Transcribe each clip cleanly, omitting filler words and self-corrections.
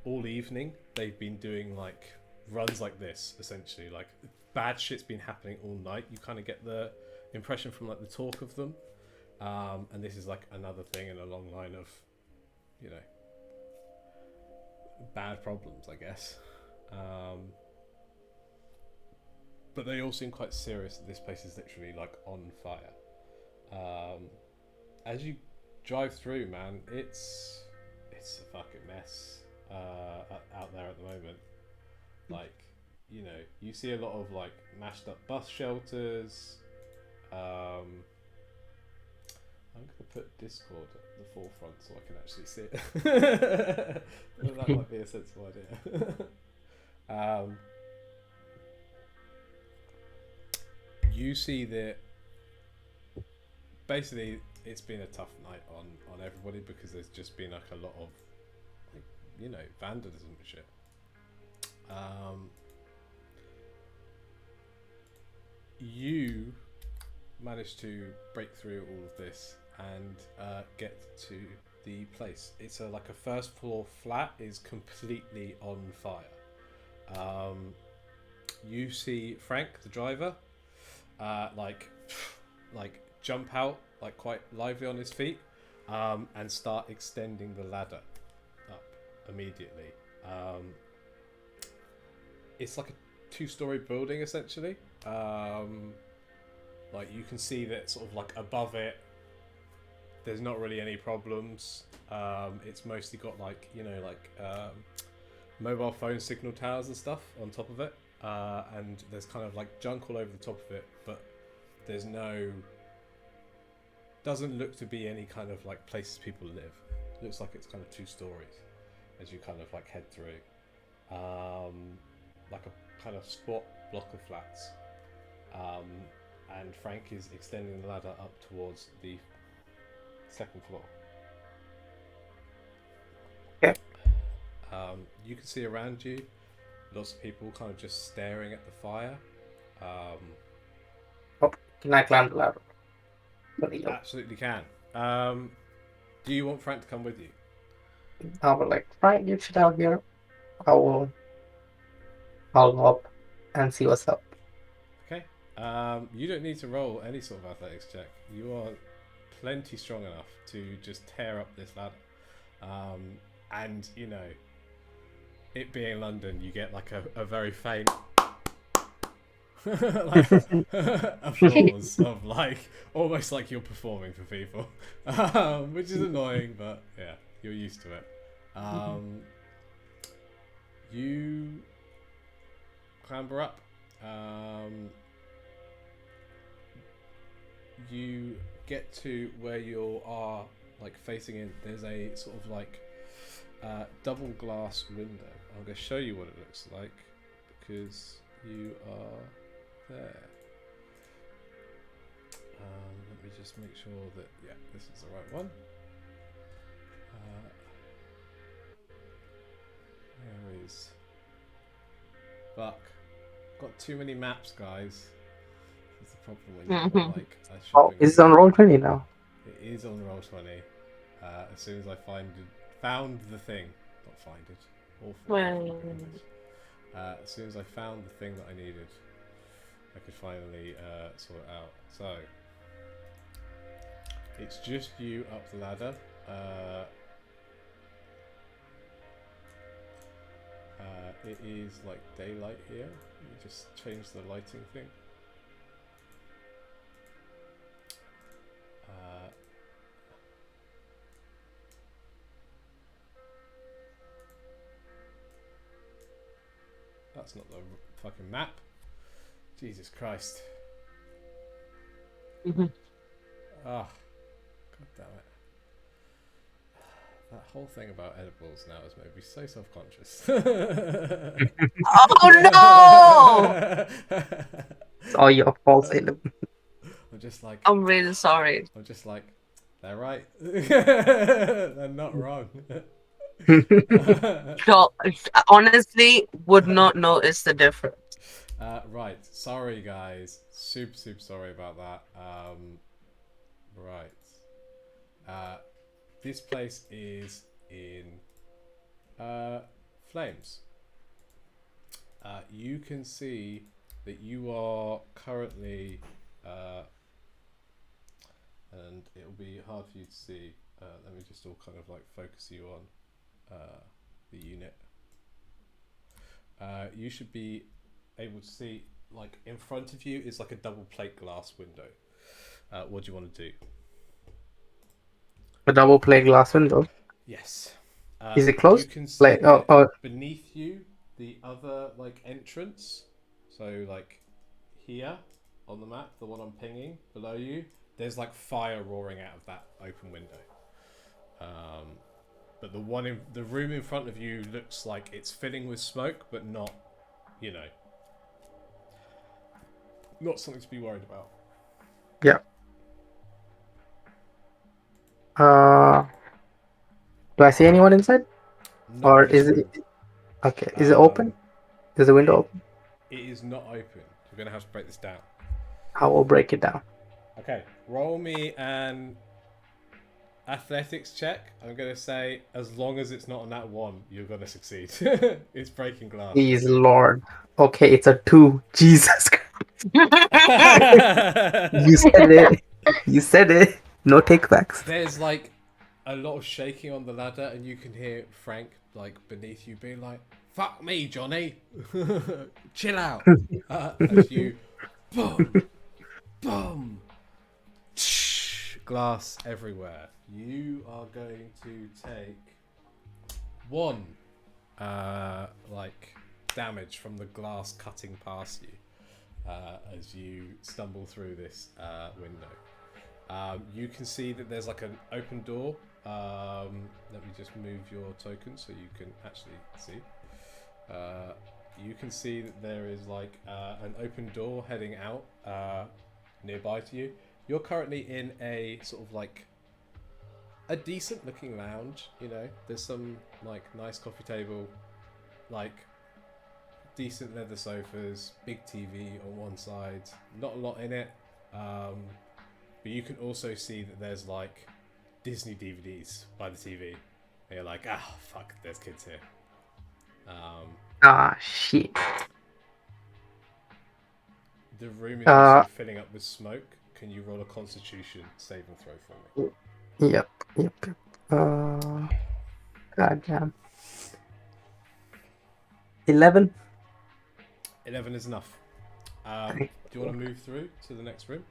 all evening they've been doing like runs like this, essentially. Like bad shit's been happening all night. You kind of get the impression from like the talk of them, and this is like another thing in a long line of, you know, bad problems, I guess. Um, but they all seem quite serious that this place is literally like on fire. Um, as you drive through, man, it's a fucking mess out there at the moment. Like, you know, you see a lot of like mashed up bus shelters. I'm gonna put Discord at the forefront so I can actually see it. That might be a sensible idea. um, you see that basically it's been a tough night on everybody because there's just been like a lot of like, you know, vandalism and shit. You managed to break through all of this and get to the place. It's like a first floor flat is completely on fire. You see Frank, the driver, like jump out like quite lively on his feet, and start extending the ladder up immediately. It's like a two-story building essentially. Like you can see that sort of like above it, there's not really any problems. It's mostly got like, you know, like mobile phone signal towers and stuff on top of it, and there's kind of like junk all over the top of it, but there's no, doesn't look to be any kind of like places people live. It looks like it's kind of two stories as you kind of like head through, like a kind of squat block of flats. And Frank is extending the ladder up towards the second floor. Yeah. You can see around you lots of people kind of just staring at the fire. Oh, can I climb the ladder? Absolutely can. Do you want Frank to come with you? I will like, right, you sit out here. I will, I'll go up and see what's up. Okay. You don't need to roll any sort of athletics check. You are plenty strong enough to just tear up this ladder. And, you know, it being London, you get like a very faint like applause of like almost like you're performing for people, which is annoying, but yeah, you're used to it. You clamber up. You get to where you are like facing in. There's a sort of like double glass window. I'm going to show you what it looks like because you are there. Let me just make sure that, yeah, this is the right one. Where is Buck? Got too many maps, guys. That's the problem when you've got like a Oh, shopping is it list. on Roll20 now? It is on Roll20. As soon as I found the thing, not find it, awful. As soon as I found the thing that I needed, I could finally sort it out. So it's just you up the ladder. It is like daylight here. You just change the lighting thing. That's not the fucking map. Jesus Christ. Ah, God damn it. That whole thing about edibles now has made me so self-conscious. Oh no! It's all your fault, Caleb. I'm just like, I'm really sorry. I'm just like, they're right. They're not wrong. So, honestly, would not notice the difference. Right. Sorry, guys. Super, super sorry about that. Right. This place is in flames. You can see that you are currently, and it'll be hard for you to see. Let me just all kind of like focus you on the unit. You should be able to see, like in front of you is like a double plate glass window. What do you want to do? A double plate glass window. Yes. Is it closed? You can see Like, oh, beneath you the other like entrance. So like here on the map, the one I'm pinging below you, there's like fire roaring out of that open window. But the one in the room in front of you looks like it's filling with smoke, but not, you know, not something to be worried about. yeah. Do I see anyone inside? Not Or in this is it room. okay? Is it open? Is the window open? It is not open. You're gonna have to break this down. I will break it down. Okay, roll me an athletics check. I'm gonna say as long as it's not on that one, you're gonna succeed. It's breaking glass. Please, Lord. Okay, it's a 2. Jesus Christ. You said it. You said it. No takebacks. There's like a lot of shaking on the ladder, and you can hear Frank like beneath you being like, "Fuck me, Johnny, chill out." As you, boom, boom, glass everywhere. You are going to take 1, like damage from the glass cutting past you as you stumble through this window. You can see that there's like an open door. Let me just move your token so you can actually see. You can see that there is like an open door heading out nearby to you. You're currently in a sort of like a decent looking lounge, you know. There's some like nice coffee table, like decent leather sofas, big TV on one side, not a lot in it. But you can also see that there's like Disney DVDs by the TV. And you're like, ah, fuck, there's kids here. Shit. The room is also filling up with smoke. Can you roll a Constitution saving throw for me? Yep. Goddamn. 11. 11 is enough. Do you want to move through to the next room?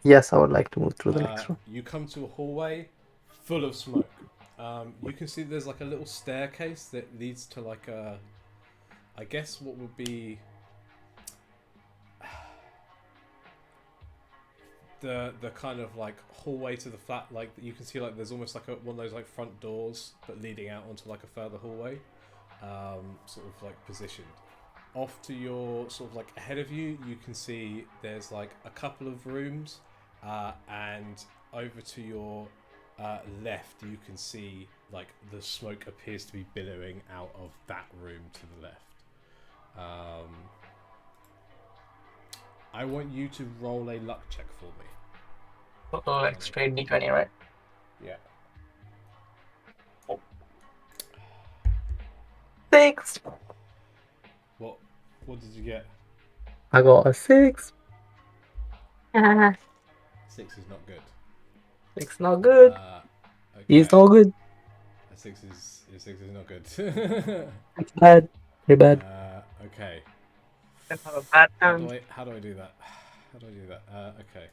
Yes, I would like to move through the next room. You come to a hallway full of smoke. You can see there's like a little staircase that leads to like a, I guess what would be the kind of like hallway to the flat. Like you can see like there's almost like one of those like front doors but leading out onto like a further hallway, sort of like positioned. Off to your sort of like ahead of you, you can see there's like a couple of rooms, and over to your left, you can see like the smoke appears to be billowing out of that room to the left. I want you to roll a luck check for me. Like straight D20, right? Yeah. 6. What did you get? I got a 6. 6 is not good. 6 not good. Okay. It's not good. A 6 is not good. It's bad. Very bad. Okay. Have a bad How time. do I do that? How do I do that? Okay.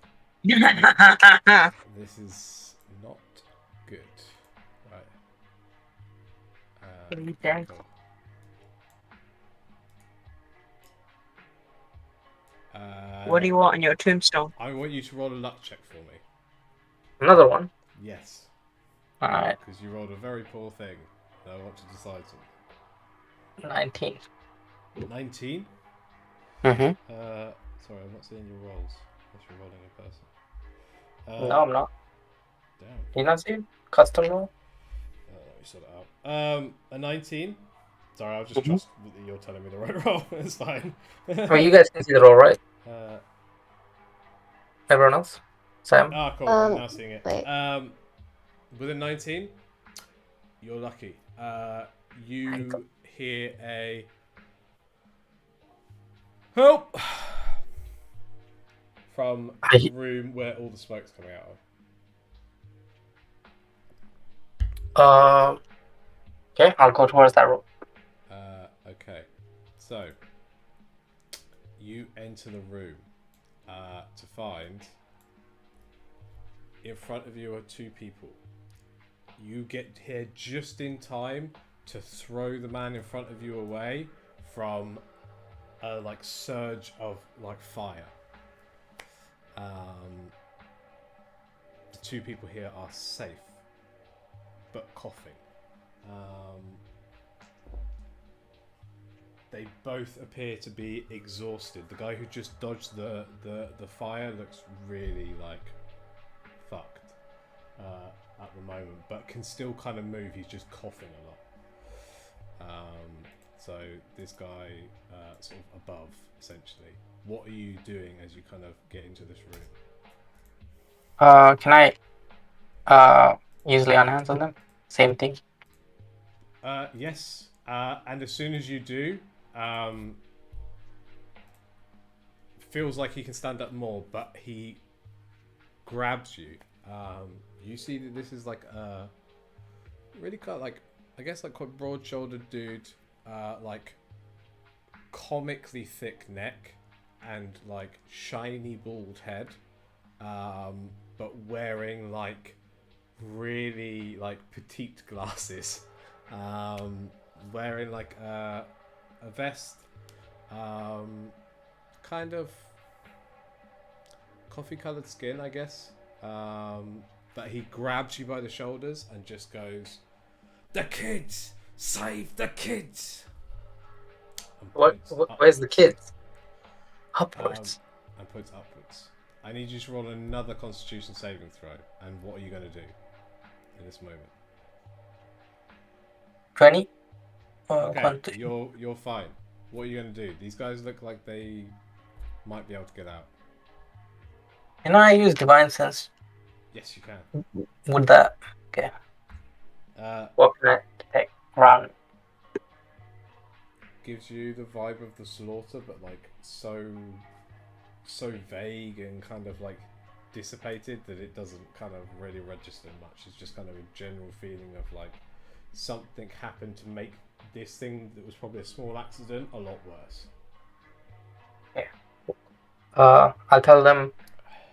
This is not good. Right. You dead. Cool. What do you want on your tombstone? I want you to roll a luck check for me. Another one. Yes. Alright. Because you rolled a very poor thing. And I want to decide something. 19. 19? Mm-hmm. Sorry, I'm not seeing your rolls. Unless you're rolling in person. No, I'm not. Damn. You not see? Custom roll? Let me sort it out. A 19? Sorry, I'll just trust that you're telling me the right roll. It's fine. I mean, you guys can see the roll, right? Everyone else? Sam? Ah, cool. I'm now seeing it. wait. With a 19, you're lucky. You hear a help from the room where all the smoke's coming out of. Okay, I'll go towards that room. Okay, so you enter the room to find in front of you are two people. You get here just in time to throw the man in front of you away from a like surge of like fire. The two people here are safe, but coughing. They both appear to be exhausted. The guy who just dodged the fire looks really like fucked at the moment, but can still kind of move. He's just coughing a lot. So this guy sort of above, essentially. What are you doing as you kind of get into this room? Can I use lay on hands on them? Same thing. Yes. And as soon as you do, feels like he can stand up more, but he grabs you. You see that this is like a really kind of like, I guess like quite broad-shouldered dude, like comically thick neck and like shiny bald head, but wearing like really like petite glasses, wearing like a vest, kind of coffee colored skin, I guess. But he grabs you by the shoulders and just goes, "The kids! Save the kids!" Where's the kids? Upwards. And points upwards. I need you to roll another Constitution saving throw. And what are you going to do in this moment? 20. Okay, you're fine. What are you going to do? These guys look like they might be able to get out. Can I use Divine Sense? Yes, you can. Would that... Okay. What can I take? Run. Gives you the vibe of the slaughter, but like so vague and kind of like dissipated that it doesn't kind of really register much. It's just kind of a general feeling of like something happened to make this thing that was probably a small accident a lot worse. Yeah. I'll tell them.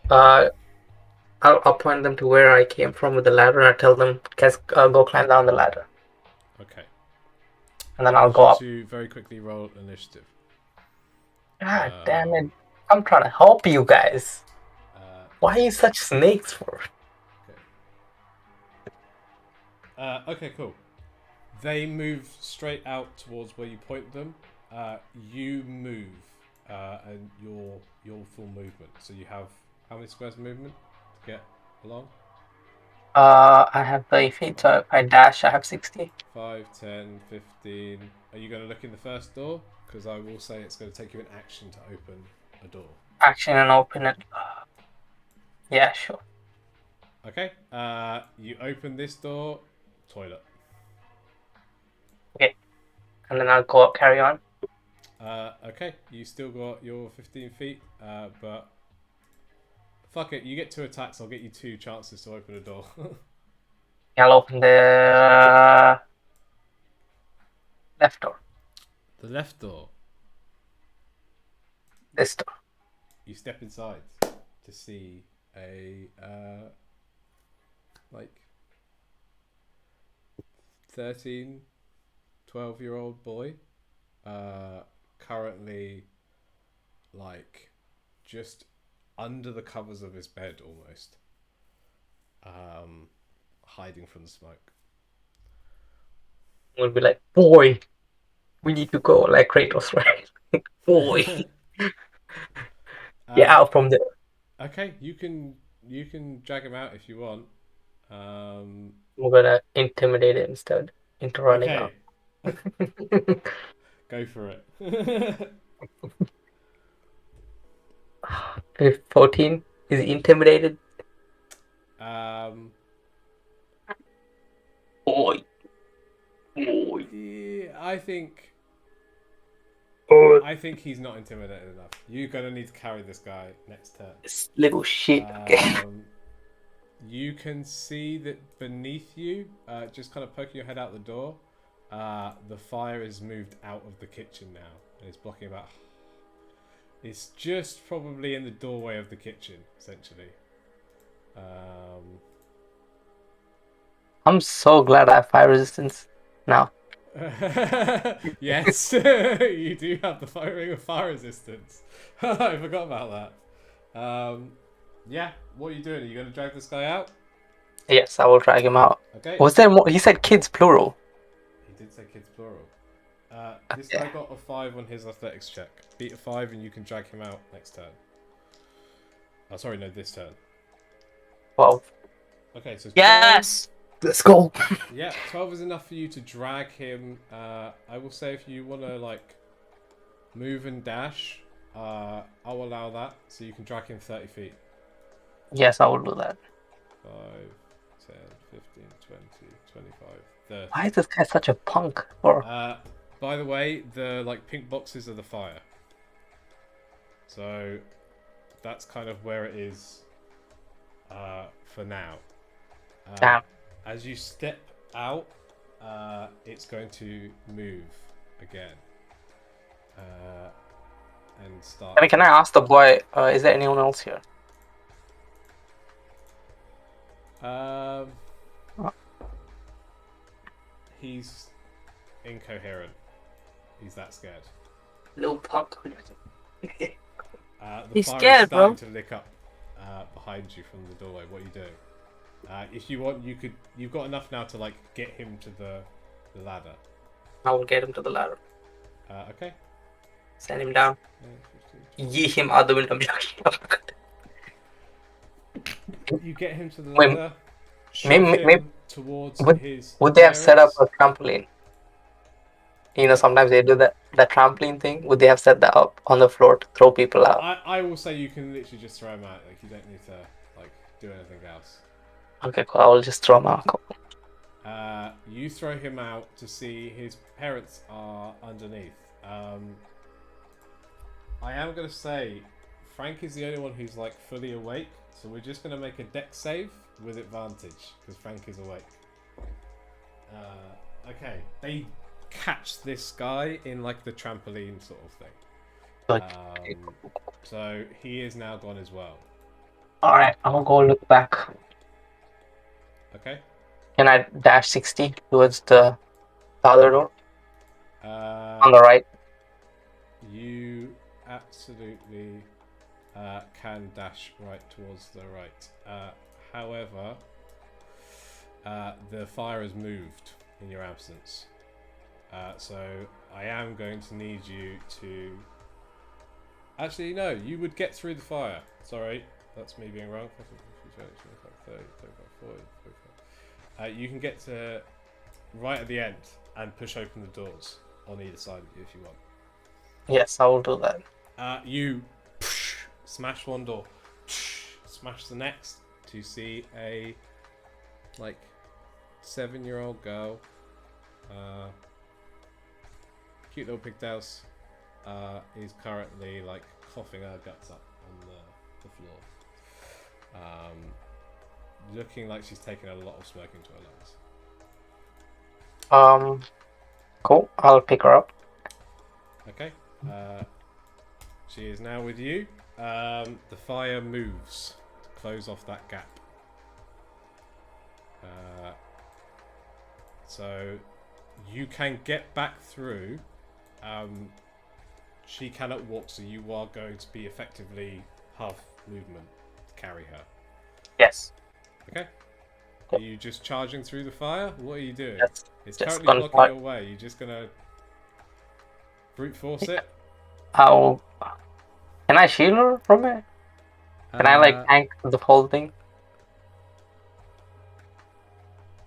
I'll point them to where I came from with the ladder, and I tell them, guys, go climb down the ladder. Okay. And then I'll go up. To very quickly roll initiative. God damn it! I'm trying to help you guys. Why are you such snakes for? Okay. Okay, cool. They move straight out towards where you point them. You move, and your full movement. So you have how many squares of movement to get along? I have 30 feet, so if I dash, I have 60. 5, 10, 15. Are you going to look in the first door? Because I will say it's going to take you an action to open a door. Action and open it. Yeah, sure. Okay. You open this door. Toilet. Okay. And then I'll go up, carry on. Okay. You still got your 15 feet, but fuck it. You get 2 attacks. I'll get you 2 chances to open a door. I'll open the left door. The left door. This door. You step inside to see a like 13, 12-year-old boy, currently like just under the covers of his bed almost, hiding from the smoke. We'll be like, boy, we need to go, like Kratos, right? Boy. Get out from there. Okay, you can drag him out if you want. We're gonna intimidate him instead into running out. Go for it. If 14 is he intimidated. Boy. Yeah, I think Oh, he's not intimidated enough. You're gonna need to carry this guy next turn. this little shit. Okay. You can see that beneath you, just kind of poking your head out the door, the fire is moved out of the kitchen now. And it's blocking about... It's just probably in the doorway of the kitchen, essentially. I'm so glad I have fire resistance now. Yes, you do have the ring of fire resistance. I forgot about that. Yeah, what are you doing? Are you going to drag this guy out? Yes, I will drag him out. Okay. Was there more? He said kids plural. He did say kids plural. This Okay. guy got a 5 on his athletics check. Beat a 5 and you can drag him out next turn. Oh, sorry, no, this turn. 12. Okay, so 12, Yes. Let's go. yeah, 12 is enough for you to drag him. I will say if you want to like move and dash, I'll allow that. So you can drag him 30 feet. Yes, I will do that. 5, 10, 15, 20, 25, 30. Why is this guy such a punk? Or By the way, the like pink boxes are the fire. So that's kind of where it is for now. damn. As you step out, it's going to move again. And start... I mean, can I ask the boy, is there anyone else here? He's incoherent. He's that scared. Little punk. The He's fire scared, is starting bro. to lick up behind you from the doorway. What are you doing? If you want, you could. You've got enough now to like get him to the ladder. I will get him to the ladder. Okay. Send him down. 15, Yee him out the window. I'm joking. You get him to the Wait, ladder. Shove maybe- him towards his. Would they have set up parents. a trampoline? You know, sometimes they do that trampoline thing. Would they have set that up on the floor to throw people out? I will say you can literally just throw him out. Like you don't need to like do anything else. Okay, cool. I will just throw him out. Cool. You throw him out to see his parents are underneath. I am going to say Frank is the only one who's like fully awake, so we're just going to make a dex save with advantage because Frank is awake. Okay, they catch this guy in like the trampoline sort of thing. So he is now gone as well. Alright, I'll go look back. Okay. Can I dash 60 towards the other door? On the right. You absolutely can dash right towards the right. However, the fire has moved in your absence. So I am going to need you to... Actually, no, you would get through the fire. Sorry, that's me being wrong. 30, 35, 40, 45. You can get to right at the end and push open the doors on either side of you if you want. Yes, I will do that. You smash one door, smash the next to see a like 7-year-old girl, cute little pigtails, is currently like coughing her guts up on the floor, looking like she's taken a lot of smoke into her lungs. Cool. I'll pick her up. Okay. She is now with you. The fire moves to close off that gap. So you can get back through. She cannot walk, so you are going to be effectively half movement to carry her. Yes. Okay. Are you just charging through the fire? What are you doing? Yes. It's just currently gonna blocking fight. your way. You're just gonna brute force it. Can I shield her from it? Can I like tank the whole thing?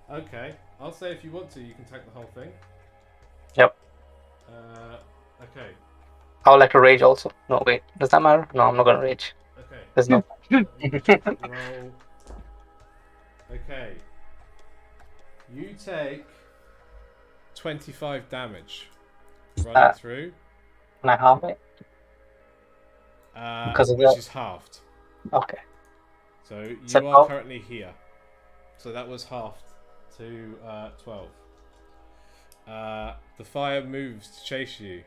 Okay, I'll say if you want to, you can tank the whole thing. Yep. Okay. I would like to rage also. No, wait. Does that matter? No, I'm not gonna rage. Okay. There's no. Roll. Okay. You take 25 damage. running through. Can I halve it? Because of Which the... is halved. Okay. So you So are 12? currently here. So that was halved to 12. The fire moves to chase you.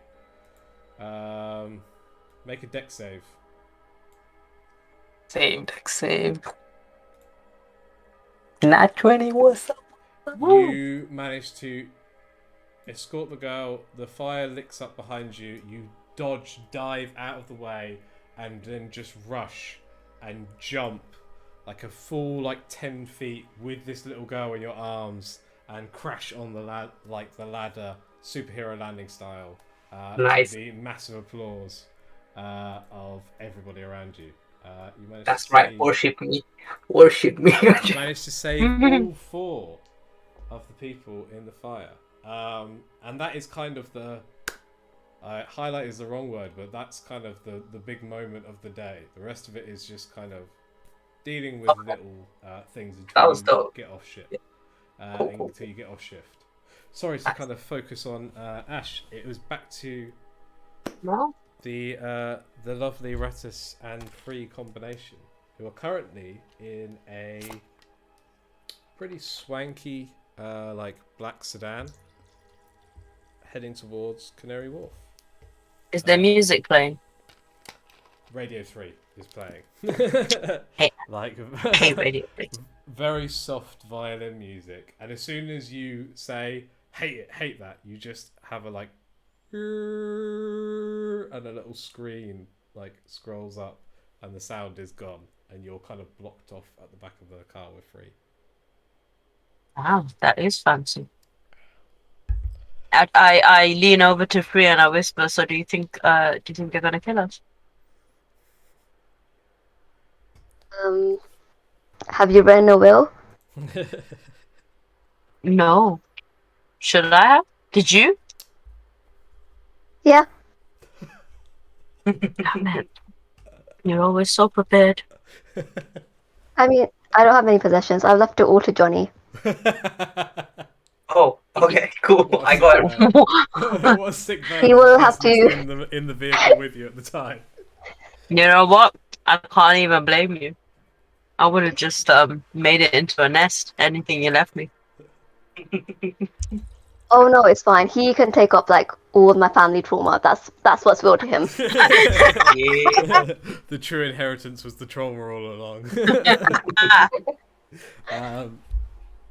Make a deck save. Save. Nat 20, what's up? You manage to escort the girl. The fire licks up behind you. You dodge, dive out of the way, and then just rush and jump like a full 10 feet with this little girl in your arms and crash on the ladder, superhero landing style. Nice. To the massive applause of everybody around you. You managed That's to right. save, Worship me. Worship me. you managed to save all 4 of the people in the fire. And that is kind of the highlight is the wrong word, but that's kind of the big moment of the day. The rest of it is just kind of dealing with little things That until was you dope. get off shit. Cool. Until you get off shift. Sorry to kind of focus on Ash. It was back to No? the lovely Ratus and Free combination, who are currently in a pretty swanky black sedan heading towards Canary Wharf. Is there music playing? Radio 3 is playing. Hey. Hey, Radio 3. Very soft violin music, and as soon as you say hate that, you just have a and a little screen scrolls up and the sound is gone and you're kind of blocked off at the back of the car with Free. Wow, that is fancy. I lean over to Free and I whisper, so do you think they're gonna kill us? Have you written a will? No. Should I have? Did you? Yeah. Damn it. You're always so prepared. I mean, I don't have any possessions. I've left it all to Johnny. Oh, okay, cool. I got it. What a sick He will have to. in the vehicle with you at the time. You know what? I can't even blame you. I would have just made it into a nest. Anything you left me. Oh no, it's fine. He can take up all of my family trauma. That's what's real to him. Yeah. The true inheritance was the trauma all along.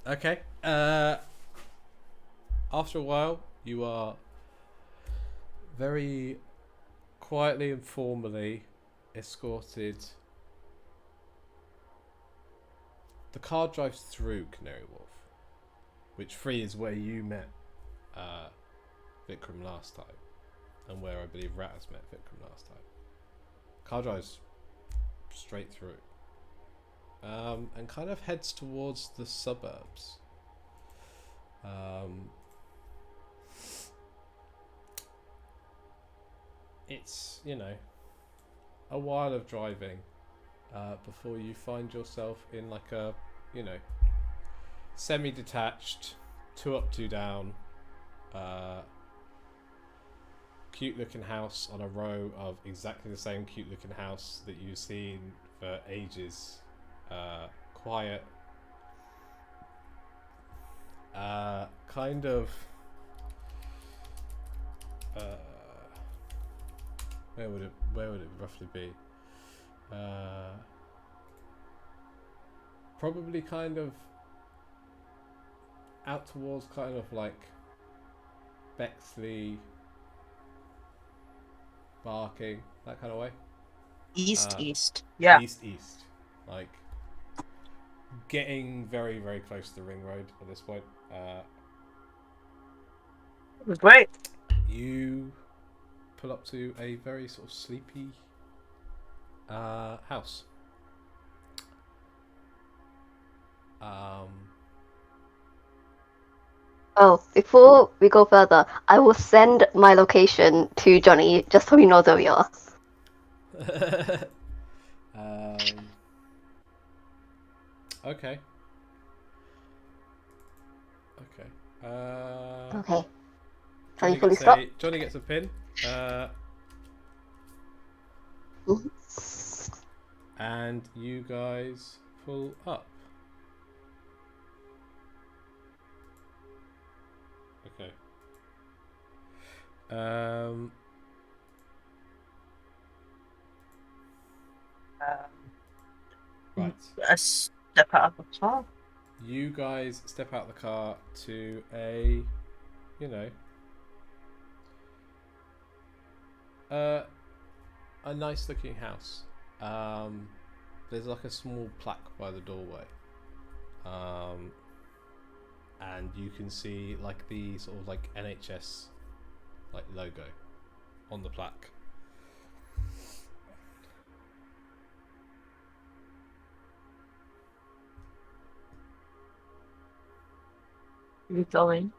Okay. After a while, you are very quietly and formally escorted. The car drives through Canary Wharf, which Free is where you met Vikram last time, and where I believe Ratus met Vikram last time. Car drives straight through, and kind of heads towards the suburbs. It's a while of driving before you find yourself in a semi-detached, 2 up 2 down cute looking house on a row of exactly the same cute looking house that you've seen for ages. Quiet, kind of where would it roughly be? Probably kind of out towards kind of Bexley, Barking, that kind of way. East. Yeah. East. Getting very, very close to the ring road at this point. Great. You pull up to a very sort of sleepy house. Oh, before we go further, I will send my location to Johnny just so he knows where we are. Okay. Okay. Are you Johnny fully gets stocked? Johnny gets a pin. And you guys pull up. Okay. Right. A step out of the car. You guys step out the car to a, you know, a nice looking house. There's like a small plaque by the doorway. And you can see like the sort of like NHS like logo on the plaque. We go in.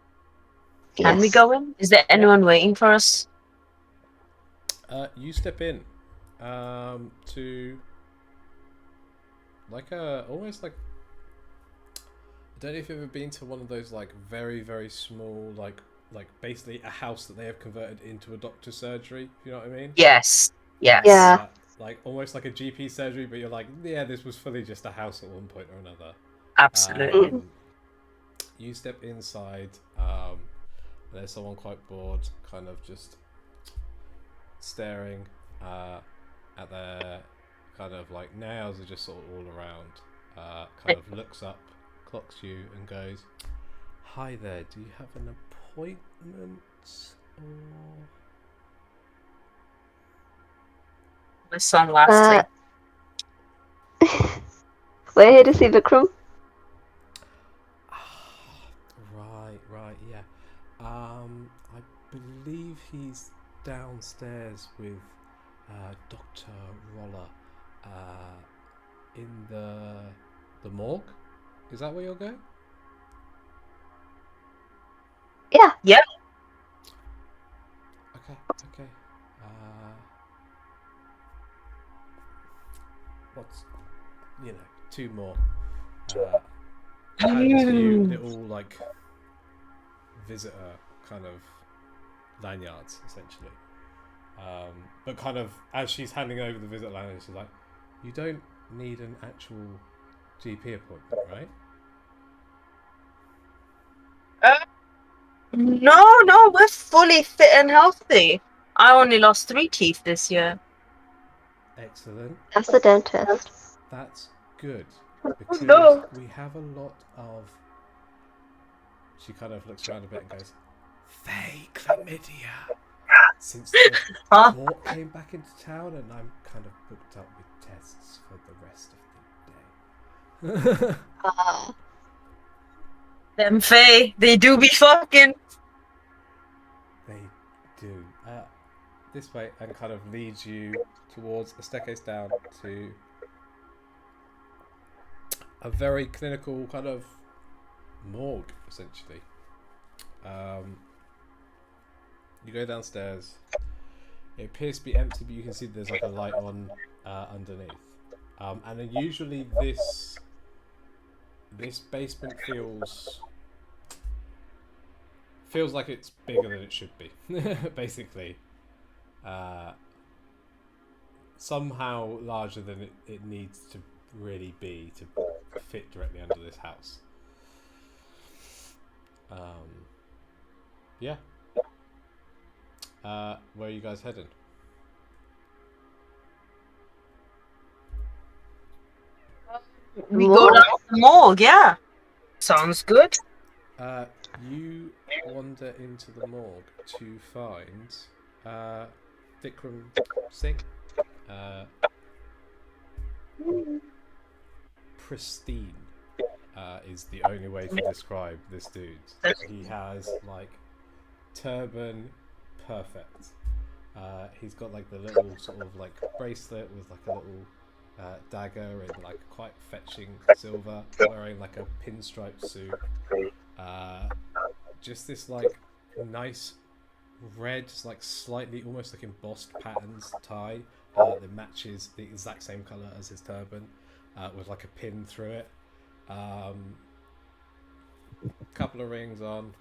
Can we Yes. go in? Is there anyone waiting for us? You step in to like a almost like, I don't know if you've ever been to one of those like very very small like basically a house that they have converted into a doctor's surgery. You know what I mean? Yes. Yes. Yeah. Like almost like a GP surgery, but you're like, yeah, this was fully just a house at one point or another. Absolutely. You step inside. And there's someone quite bored, kind of just staring at their kind of like nails are just sort of all around. Kind of looks up, clocks you, and goes, "Hi there. Do you have an appointment?" Or... My son lastly. We're here to see Vikram. Right, yeah. I believe he's downstairs with Dr. Roller in the morgue. Is that where you're going? Yeah. Yep. Okay. What's, you know, two more. Hands you little like visitor kind of lanyards essentially. But kind of as she's handing over the visitor lanyard, she's like, "You don't need an actual GP appointment, right?" No, we're fully fit and healthy. I only lost 3 teeth this year. Excellent. That's the dentist. That's good. Because no. we have a lot of... She kind of looks around a bit and goes, "Fey chlamydia. Since the court came back into town, and I'm kind of booked up with tests for the rest of the day." Them Faye, they do be fucking. They do. This way, and kind of leads you towards a staircase down to a very clinical kind of morgue, essentially. You go downstairs. It appears to be empty, but you can see there's like a light on underneath. And then usually this basement feels like it's bigger than it should be. Basically, somehow larger than it needs to really be to fit directly under this house. Yeah. Where are you guys heading? We go down to the morgue, yeah. Sounds good. You wander into the morgue to find Vikram Singh. Pristine is the only way to describe this dude. He has like turban, perfect. He's got like the little sort of like bracelet with like a little dagger in like quite fetching silver, wearing like a pinstripe suit. Just this like nice red, like slightly almost like embossed patterns tie that matches the exact same color as his turban, with like a pin through it. Couple of rings on.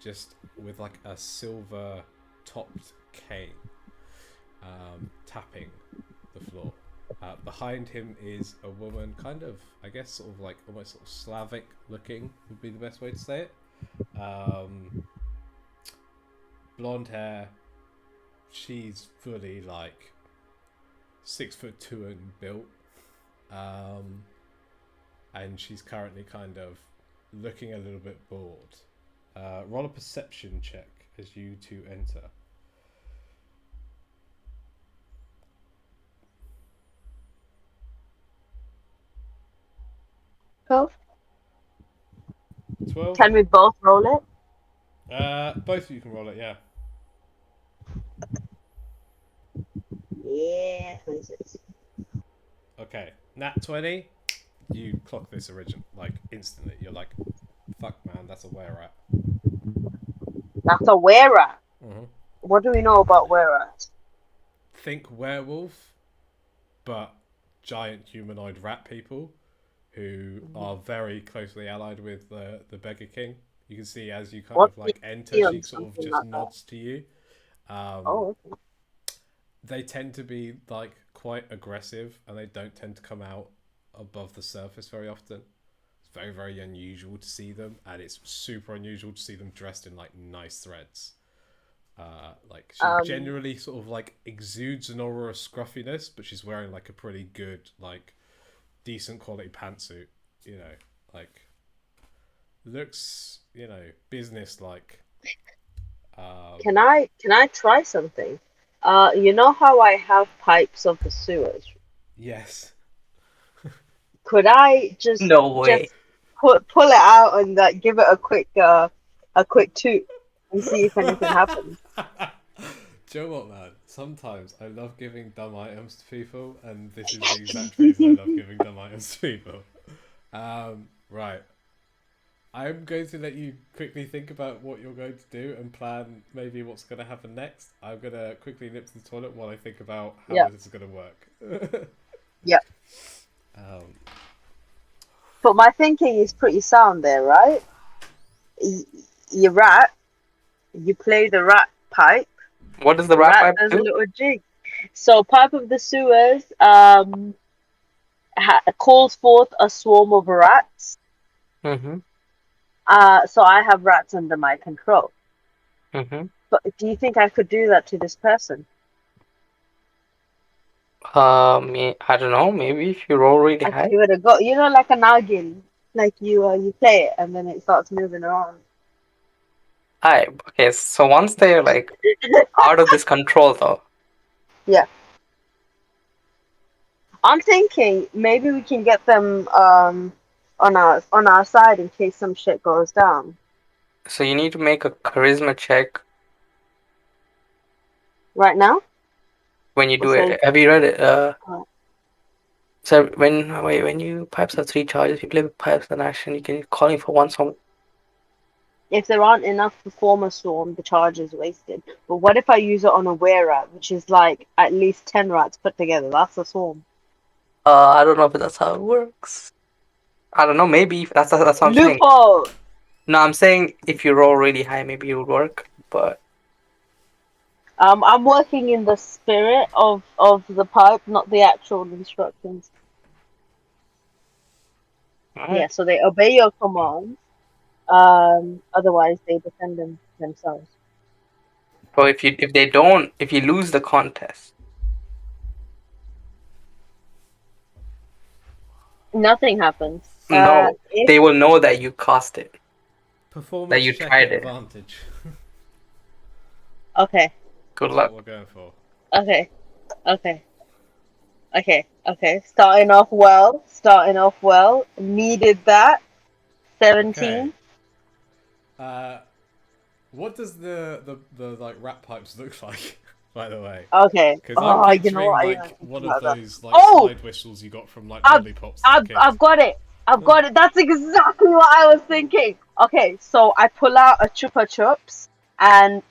just with like a silver topped cane, tapping the floor. Behind him is a woman, kind of, I guess, sort of like almost sort of Slavic looking would be the best way to say it. Blonde hair. She's fully like 6'2" and built. And she's currently kind of looking a little bit bored. Roll a perception check as you two enter. 12. 12? Can we both roll it? Both of you can roll it, yeah. Yeah, 26. Okay, nat 20. You clock this like instantly. You're like, fuck man, that's a were rat. That's a were-rat. Mm-hmm. What do we know about were-rats? Think werewolf, but giant humanoid rat people who are very closely allied with the Beggar King. You can see as you kind of like enter, she sort of just nods to you. Okay. They tend to be like quite aggressive, and they don't tend to come out above the surface very often. It's very, very unusual to see them, and it's super unusual to see them dressed in like nice threads. Like she generally sort of like exudes an aura of scruffiness, but she's wearing like a pretty good, like decent quality pantsuit. You know, like looks, you know, business like. Can I try something? You know how I have pipes of the sewers? Yes. Could I just No way. just pull it out and give it a quick toot and see if anything happens? Do you know what, man? Sometimes I love giving dumb items to people, and this is the exact reason I love giving dumb items to people. Right. I'm going to let you quickly think about what you're going to do and plan maybe what's going to happen next. I'm going to quickly nip to the toilet while I think about how this is going to work. Yeah. But my thinking is pretty sound there, right? You rat, you play the rat pipe. What does the rat pipe does a do? little jig. So pipe of the sewers calls forth a swarm of rats. Mm-hmm. So I have rats under my control. Mm-hmm. But do you think I could do that to this person? I don't know. Maybe if you roll really I could high. give it a go. You know, like a noggin. Like you play it and then it starts moving around. Okay, so once they're like out of this control, though. Yeah. I'm thinking maybe we can get them on our side in case some shit goes down. So you need to make a charisma check Right now? when you do So- it. Have you read it? Alright. So when you pipes have 3 charges, if you play with pipes in action, you can call in for 1 song. If there aren't enough to form a swarm, the charge is wasted. But what if I use it on a were-rat, which is like at least 10 rats put together? That's a swarm. I don't know if that's how it works. I don't know. Maybe that's what I'm saying. Loophole! No, I'm saying if you roll really high, maybe it would work. But I'm working in the spirit of the pipe, not the actual instructions. Yeah, so they obey your commands. Otherwise they defend themselves. so if you lose the contest, Nothing happens. no, they will know that you cost it. Performance That you check tried it. advantage. Okay. Good That's luck. what we're going for. Okay. Starting off well. Needed that. 17. Okay. What does the like rat pipes look like? By the way, Okay. because I'm You picturing know what? like one of those like Oh! slide whistles you got from like I've- lollipops. as a kid. I've got it. That's exactly what I was thinking. Okay, so I pull out a Chupa Chups and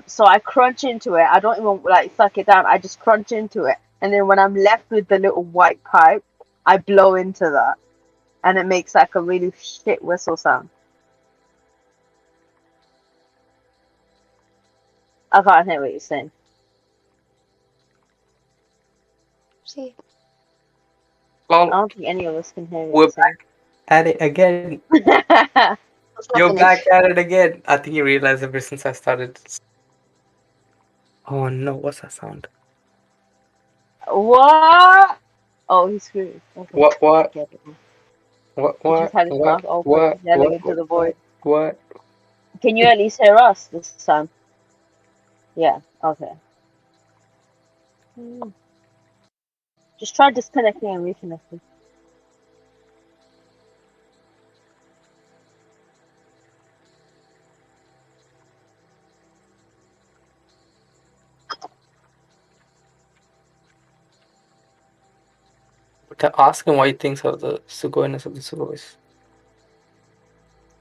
so I crunch into it. I don't even like suck it down. I just crunch into it. And then when I'm left with the little white pipe, I blow into that. And it makes like a really shit whistle sound. I can't hear what you're saying. See. I Well, don't think any of us can hear what we're you're saying. at it again. It's not You're back finished. at it again. I think you realize ever since I started. Oh no, what's that sound? What? Oh, he's screwed. Okay. What? Get it. What? He just What? had his What? mouth open, What? yelling What? into the void. What? Can you at least hear us this time? Yeah. Okay. Hmm. Just try disconnecting and reconnecting. Ask him what he thinks of the Sugoiness of the Sugois.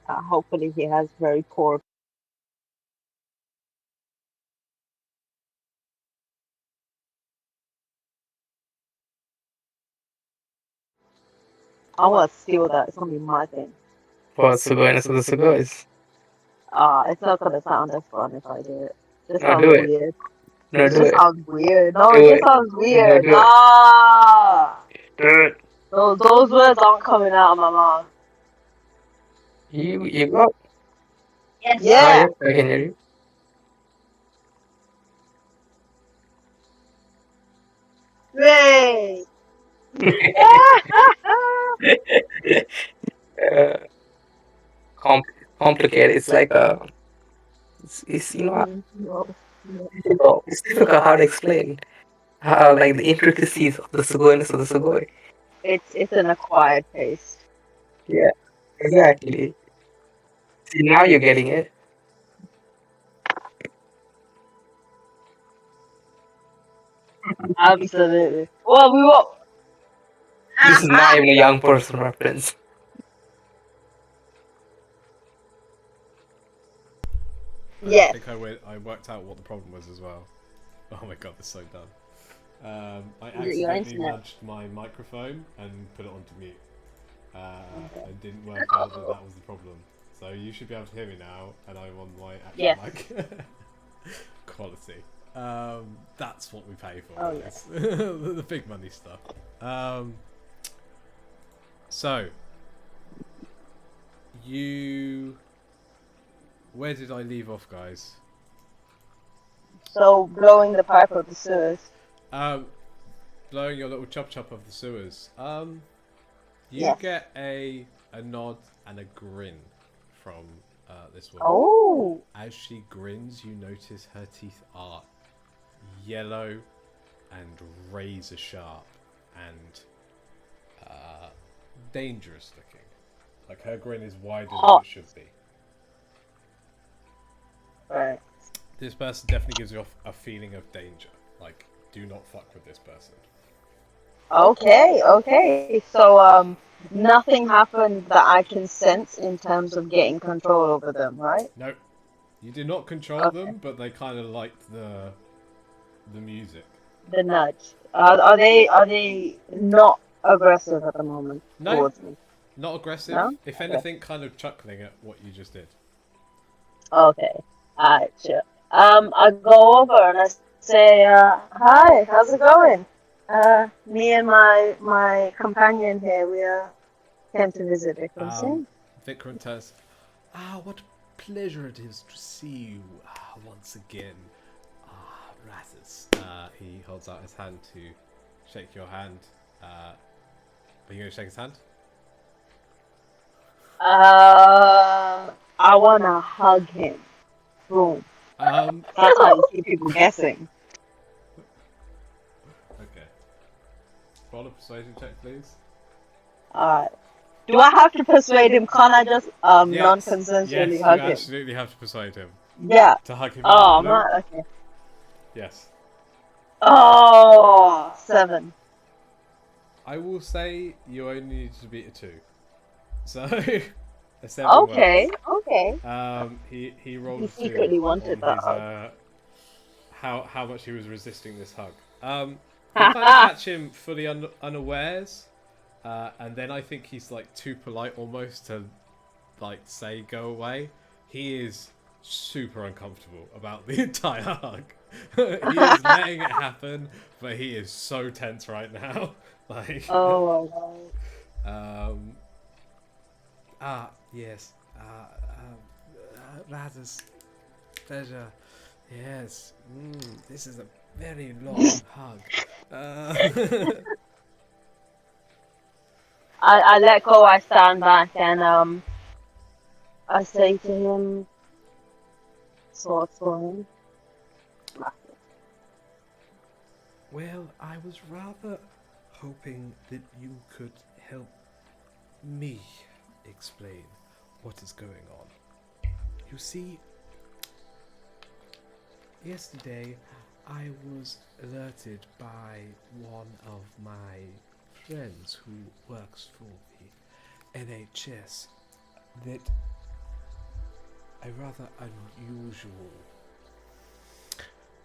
Hopefully, he has very poor. I want to steal that. It's gonna be my thing. What Sugoiness of the Sugois? It's not gonna sound as fun if I do it. This No, sounds do it. weird. No, It do just it. sounds weird. No, Do it just it. sounds No, weird. do it. Nah. Do it. Those words aren't coming out of my mouth. You got. Yes. Oh, Yeah. yes, I can hear you. Great. uh, complicated. It's like it's you know it's difficult how to explain how like the intricacies of the Sugoiness of the Sugoi. It's an acquired taste. Yeah, exactly. See, now you're getting it. Absolutely. Well, we will. This is not even a young person reference. I Yes. think I worked out what the problem was as well. Oh my god, this is so dumb. I Is it your accidentally internet? nudged my microphone and put it onto mute. And didn't work out that that was the problem. So you should be able to hear me now, and I'm on my actual Yes. mic quality. That's what we pay for. Oh, It's the big money stuff. So you, where did I leave off, guys? So blowing the pipe of the sewers. Blowing your little chop chop of the sewers. You Yes. get a nod and a grin from this woman. Oh. As she grins, you notice her teeth are yellow and razor sharp and dangerous looking. Like her grin is wider than Hot. it should be. Right. This person definitely gives you a feeling of danger. Like, do not fuck with this person. Okay. So nothing happened that I can sense in terms of getting control over them, right? No, you do not control Okay. them, but they kind of liked the music. The nudge. Are they not aggressive at the moment No. towards me? Not aggressive. No? If anything, kind of chuckling at what you just did. Okay. Alright, sure. I go over and I say, hi, how's it going? Me and my companion here, we came to visit Vikram Singh. Vikram says, what pleasure it is to see you once again. Rathers. He holds out his hand to shake your hand. Are you going to shake his hand? I wanna hug him. Boom. That's how you keep people guessing. Okay. Roll a persuasion check, please. Alright. Do I have to persuade him? Can't I just Yes, non-consensually you hug him? absolutely have to persuade him. Yeah. To hug him. Oh, No? man. Okay. Yes. Oh, 7. I will say you only need to beat a 2. So, a 7 Okay. works. Okay. He rolled He a 2 secretly wanted on that hug. how much he was resisting this hug. You kind of catch him fully unawares, and then I think he's like too polite almost to like say go away. He is super uncomfortable about the entire hug. He is letting it happen, but he is so tense right now. Like, Oh my god. yes. Razzes, pleasure. Yes. This is a very long hug. I let go. I stand back and I say to him, "So what's going on?" Well, I was rather hoping that you could help me explain what is going on. You see, yesterday I was alerted by one of my friends who works for the NHS that a rather unusual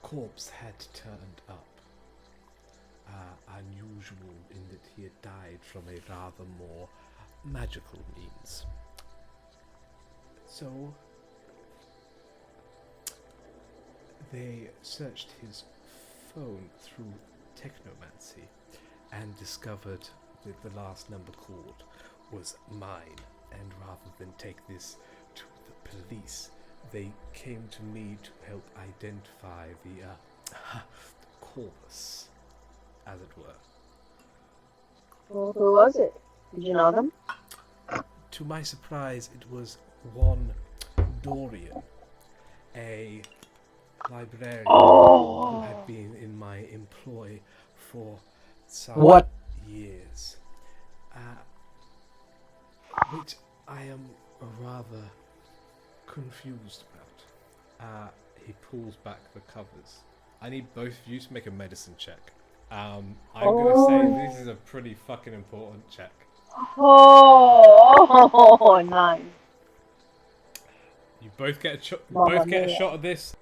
corpse had turned up. Unusual in that he had died from a rather more magical means. So they searched his phone through technomancy and discovered that the last number called was mine, and rather than take this to the police, they came to me to help identify the corpus, as it were. Well, who was it? Did you know them? To my surprise, it was one Dorian, a librarian who had been in my employ for some years. Which I am rather confused about. He pulls back the covers. I need both of you to make a medicine check. I'm going to say this is a pretty fucking important check. Oh, nice. You both get a Mamma a mia. shot of this.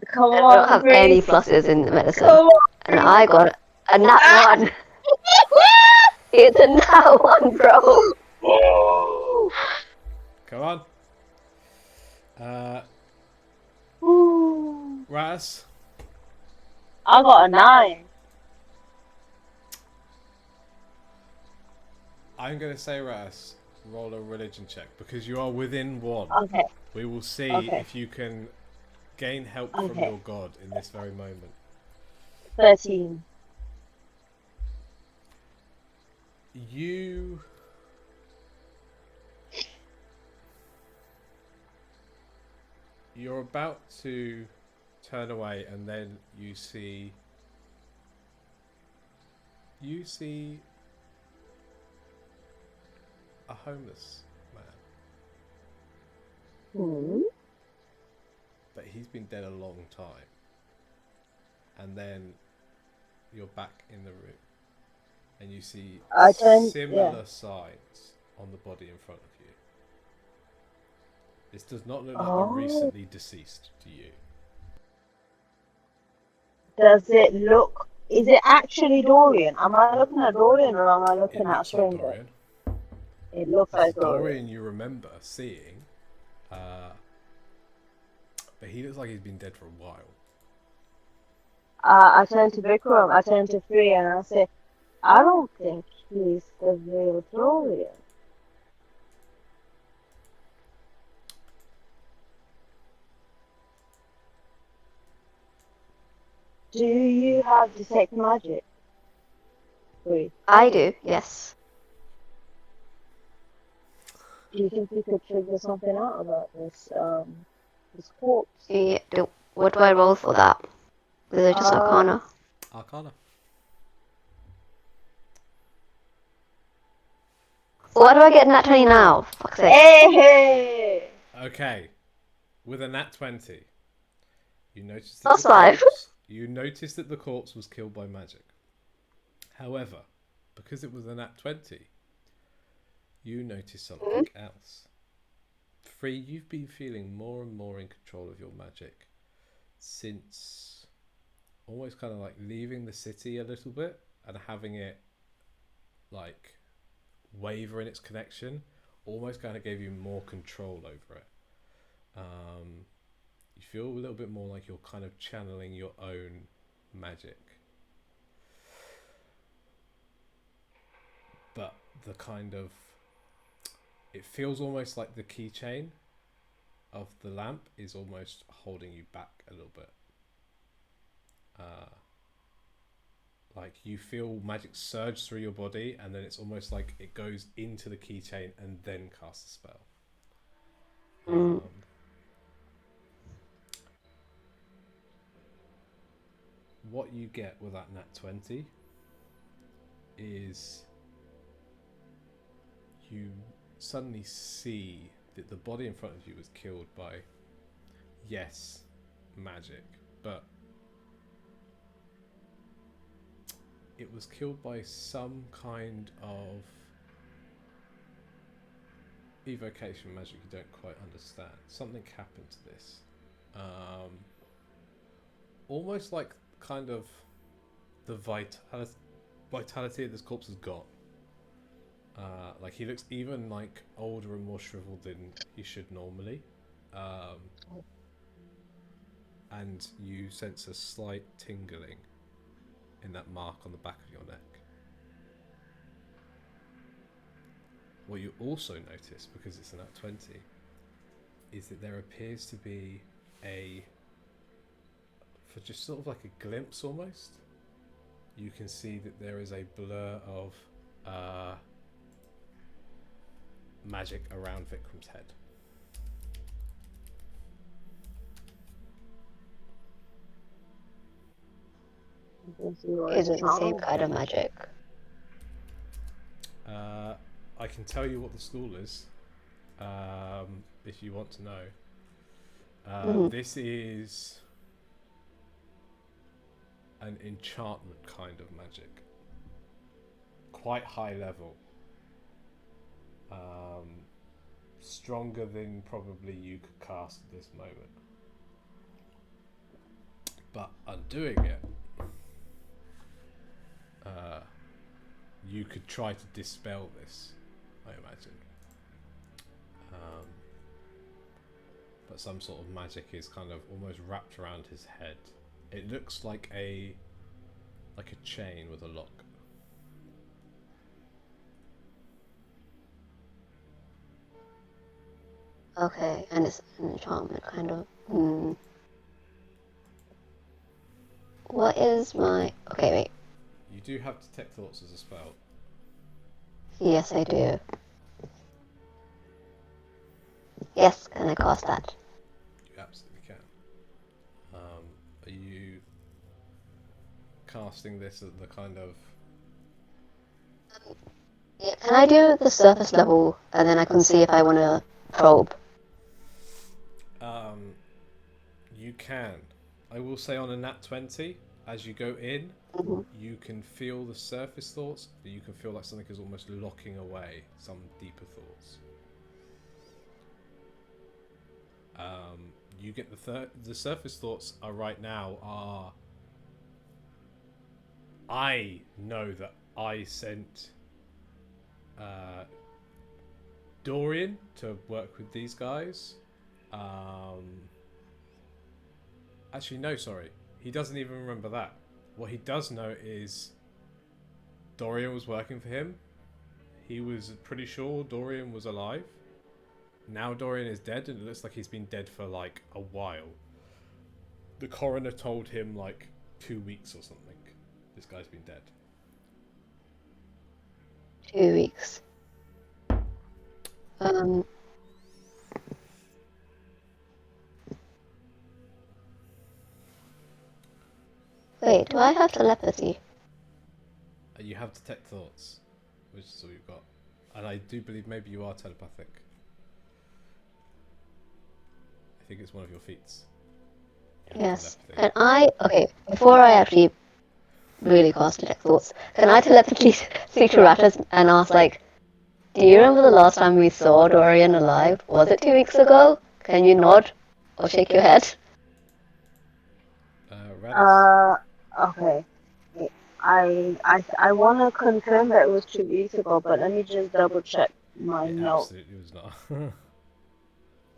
Come I on, don't have any Grace. pluses in the medicine. Come on. And I got a nat 1. It's a nat 1, bro. Come on. Ooh. Raz. I got a 9. I'm going to say, Raz, roll a religion check because you are within 1. Okay. We will see Okay. if you can gain help from Okay. your god in this very moment. 13. You're about to turn away, and then you see a homeless man, Hmm. but he's been dead a long time. And then you're back in the room, and you see similar signs on the body in front of you. This does not look like the recently deceased to you. Does it look? Is it actually Dorian? Am I looking at Dorian or am I looking It at a looks like stranger? Dorian. It looks This like is Dorian. Dorian you remember seeing, but he looks like he's been dead for a while. I turn to Vikram, I turn to Free, and I say, I don't think he's the real Dorian. Do you have detect magic? Free. I do, yes. Do you think we could figure something out about this corpse? Yeah, what do I roll for that? Is it just Arcana? Arcana. Why do I get nat 20 now? Fuck's sake. Hey! Okay, with a nat 20, you notice Plus that 5. you noticed that the corpse was killed by magic. However, because it was a nat 20, you notice something else. Free, you've been feeling more and more in control of your magic since almost kind of like leaving the city a little bit and having it like waver in its connection almost kind of gave you more control over it. You feel a little bit more like you're kind of channeling your own magic. But the kind of... It feels almost like the keychain of the lamp is almost holding you back a little bit. Like you feel magic surge through your body, and then it's almost like it goes into the keychain and then casts the spell. What you get with that nat 20 is you suddenly see that the body in front of you was killed by, yes, magic, but it was killed by some kind of evocation magic you don't quite understand. Something happened to this. Almost like kind of the vitality this corpse has got. Like he looks even like older and more shriveled than he should normally. And you sense a slight tingling in that mark on the back of your neck. What you also notice, because it's an nat 20, is that there appears to be for just sort of like a glimpse almost, you can see that there is a blur of magic around Vikram's head. Is it the same kind of magic? I can tell you what the school is, if you want to know. This is an enchantment kind of magic. Quite high level. Stronger than probably you could cast at this moment. But undoing it, you could try to dispel this, I imagine. But some sort of magic is kind of almost wrapped around his head. It looks like a chain with a lock. Okay, and it's an enchantment kind of. What is my... Okay, wait. You do have Detect Thoughts as a spell. Yes, I do. Yes, can I cast that? You absolutely can. Are you casting this at the kind of... Yeah, can I do the surface level, and then I can see if I want to probe? You can. I will say on a nat 20, as you go in, you can feel the surface thoughts, but you can feel like something is almost locking away some deeper thoughts. You get the surface thoughts are right now are... I know that I sent Dorian to work with these guys. Actually, no, sorry. He doesn't even remember that. What he does know is Dorian was working for him. He was pretty sure Dorian was alive. Now Dorian is dead, and it looks like he's been dead for like a while. The coroner told him like 2 weeks or something. This guy's been dead. 2 weeks. Wait, do I have telepathy? You have Detect Thoughts, which is all you've got. And I do believe maybe you are telepathic. I think it's one of your feats. You have Yes. telepathy. Can I... Okay, before I actually really cast Detect Thoughts, can I telepathically speak to Rattus and ask, like, do you remember the last time we saw Dorian alive? Was it 2 weeks ago? Can you nod or shake your head? Radis? Okay. I want to confirm that it was 2 weeks ago, but let me just double check my It note. absolutely was not.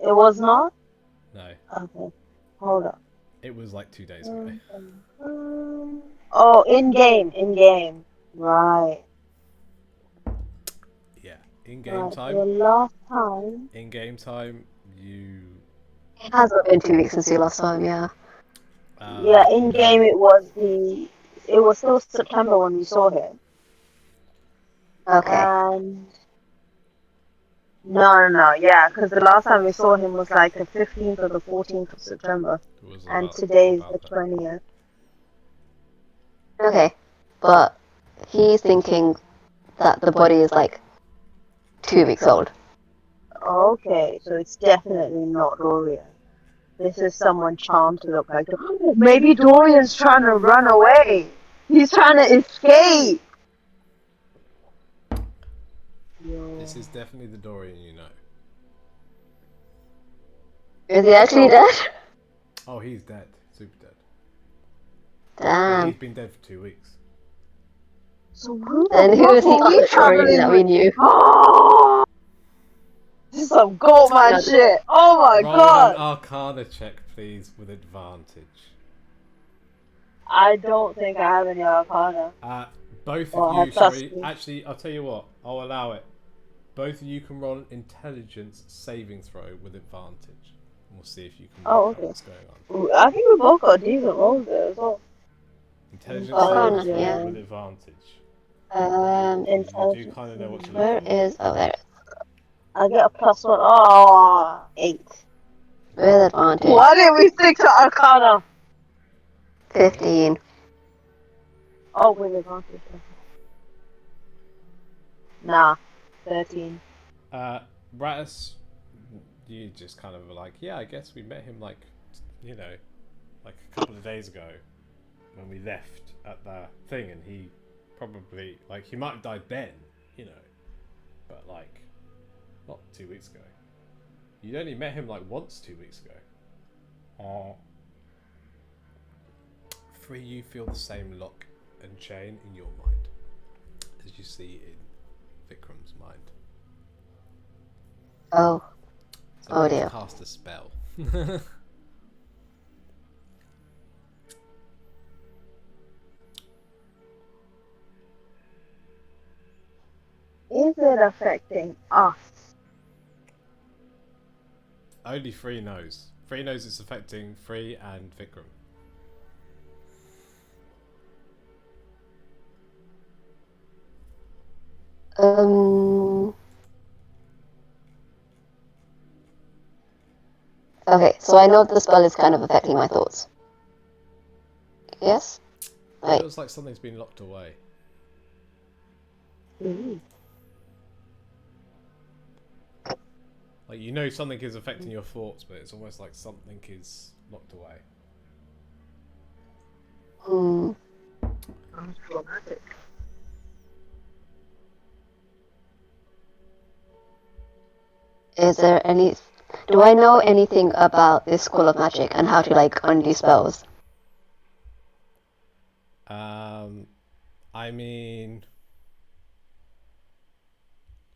It was not? No, Okay, hold up. it was like 2 days ago. Oh, in game. Right. Yeah, in game Right. time. The last time. In game time, you. It hasn't been 2 weeks since you last saw him, yeah. Yeah, in game No. it was still September when we saw him. Okay. And no, yeah, because the last time we saw him was like the 15th or the 14th of September, It was and today's the about that. 20th. Okay. But he's thinking that the body is like 2 weeks old. Okay, so it's definitely not Dorian. This is someone charmed to look like. Maybe Dorian's trying to run away. He's trying to escape. This is definitely the Dorian you know. Is he actually dead? Oh, he's dead. Super dead. But Damn. he's been dead for 2 weeks. So who And who is the other Dorian that we knew? Oh, this is some Goldman shit. Oh my Roll god. an Arcana check, please, with advantage. I don't think I have any Arcana. Both Oh, of you, trust sorry. me. Actually, I'll tell you what. I'll allow it. Both of you can roll an intelligence saving throw with advantage. And we'll see if you can work Oh, out okay. what's going on. Ooh, I think we both got decent rolls there as well. Intelligence Arcana, saving throw yeah. with advantage. Um, You do kind of know what to look where for. is... Oh, there. I get a +1. Oh, 8. With advantage. Why didn't we stick to Arcana? 15. Oh, with advantage. Nah, 13. Ratus, you just kind of were like, yeah, I guess we met him like a couple of days ago when we left at the thing, and he probably, like, he might have died then, but like, not 2 weeks ago. You'd only met him like once 2 weeks ago. Free, you feel the same lock and chain in your mind as you see in Vikram's mind. Oh. So Oh, let's dear. cast a spell. Is it affecting us? Only Free knows. Free knows it's affecting Free and Vikram. Okay, so I know the spell is kind of affecting my thoughts. Yes? It Wait. feels like something's been locked away. Like, something is affecting your thoughts, but it's almost like something is locked away. Hmm. Sounds traumatic. Is there any... Do I know anything about this school of magic and how to, like, undo spells? I mean,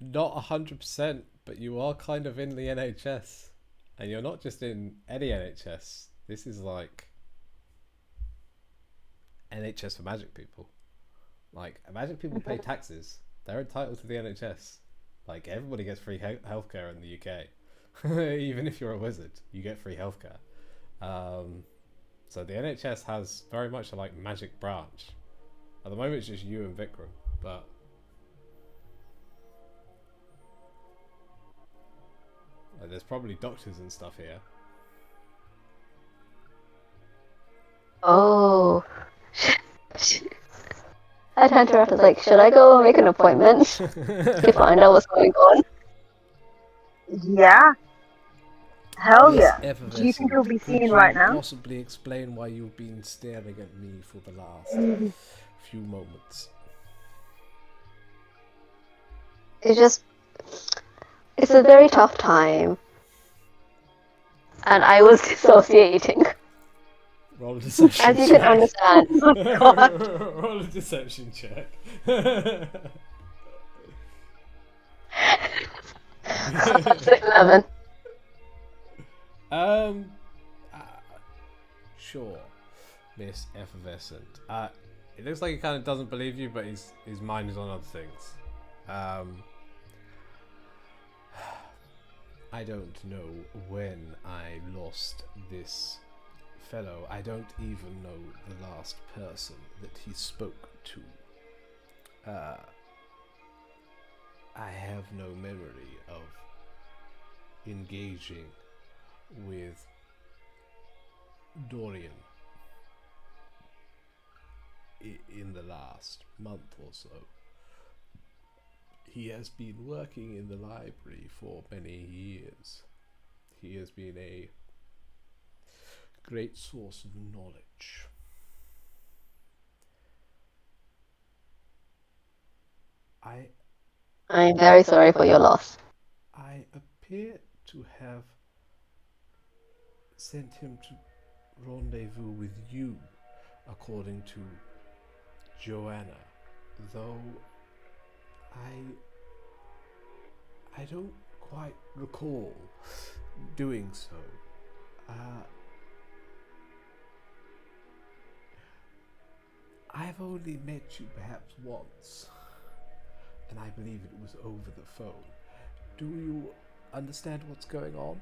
not 100%, but you are kind of in the NHS, and you're not just in any NHS. This is like NHS for magic people. Like, imagine people pay taxes; they're entitled to the NHS. Like, everybody gets free healthcare in the UK. Even if you're a wizard, you get free healthcare. So the NHS has very much a magic branch. At the moment, it's just you and Vikram, but there's probably doctors and stuff here. Oh. I'd interrupt was like, should I go and make an appointment to find out what's going on? Yeah. Hell yeah. Effervescent, Do you think you'll be could seen you right now? possibly explain why you've been staring at me for the last few moments? It's a very tough time. And I was dissociating. Roll a deception As you can check. understand. Roll a deception check. 11. Um, uh, sure, Miss Effervescent. It looks like he kind of doesn't believe you, but his mind is on other things. I don't know when I lost this fellow. I don't even know the last person that he spoke to. I have no memory of engaging with Dorian in the last month or so. He has been working in the library for many years. He has been a great source of knowledge. I'm very sorry for your loss. I appear to have sent him to rendezvous with you, according to Joanna, though I don't quite recall doing so. I've only met you perhaps once, and I believe it was over the phone. Do you understand what's going on?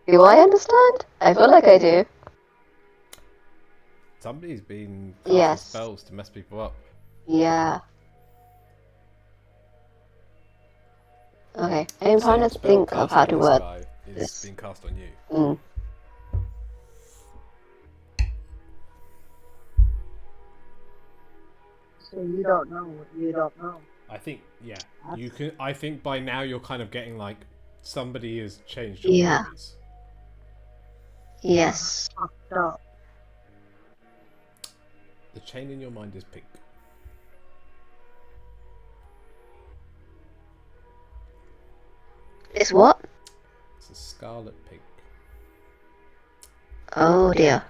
Do I understand? I feel like I do. Somebody's been casting Yes. spells to mess people up. Yeah. Okay, I'm The trying same to spell think of cast how on to this word guy is this. being cast on you. Mm. So you don't know what you don't know. I think, yeah, you can. I think by now you're kind of getting like somebody has changed your Yeah. memories. Yes. Fucked up. The chain in your mind is pink. It's what? It's a scarlet pink. Oh dear.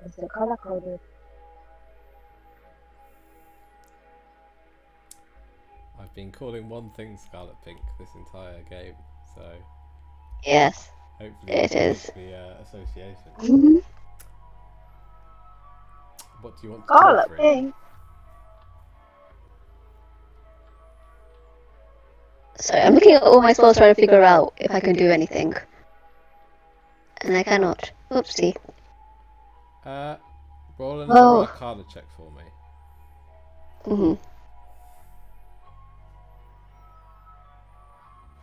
It's the color coded. I've been calling one thing scarlet pink this entire game, so Yes. hopefully It you can is. make the association. Mm-hmm. What do you want to Scarlet do for it? pink. So I'm looking at all my spells trying to figure out if I can do anything. And I cannot. Oopsie. Roll an Oh. Arcana check for me. Mm-hmm.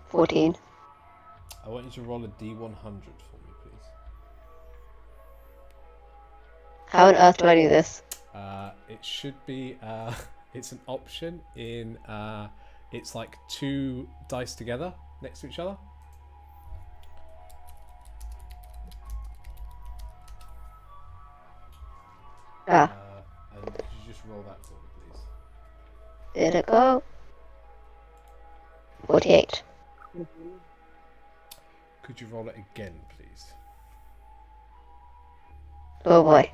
14. I want you to roll a D100 for me, please. How on earth do I do this? It should be. It's an option in. It's like 2 dice together next to each other. Ah, And could you just roll that for me, please? did it go? 48. Could you roll it again, please? Oh boy.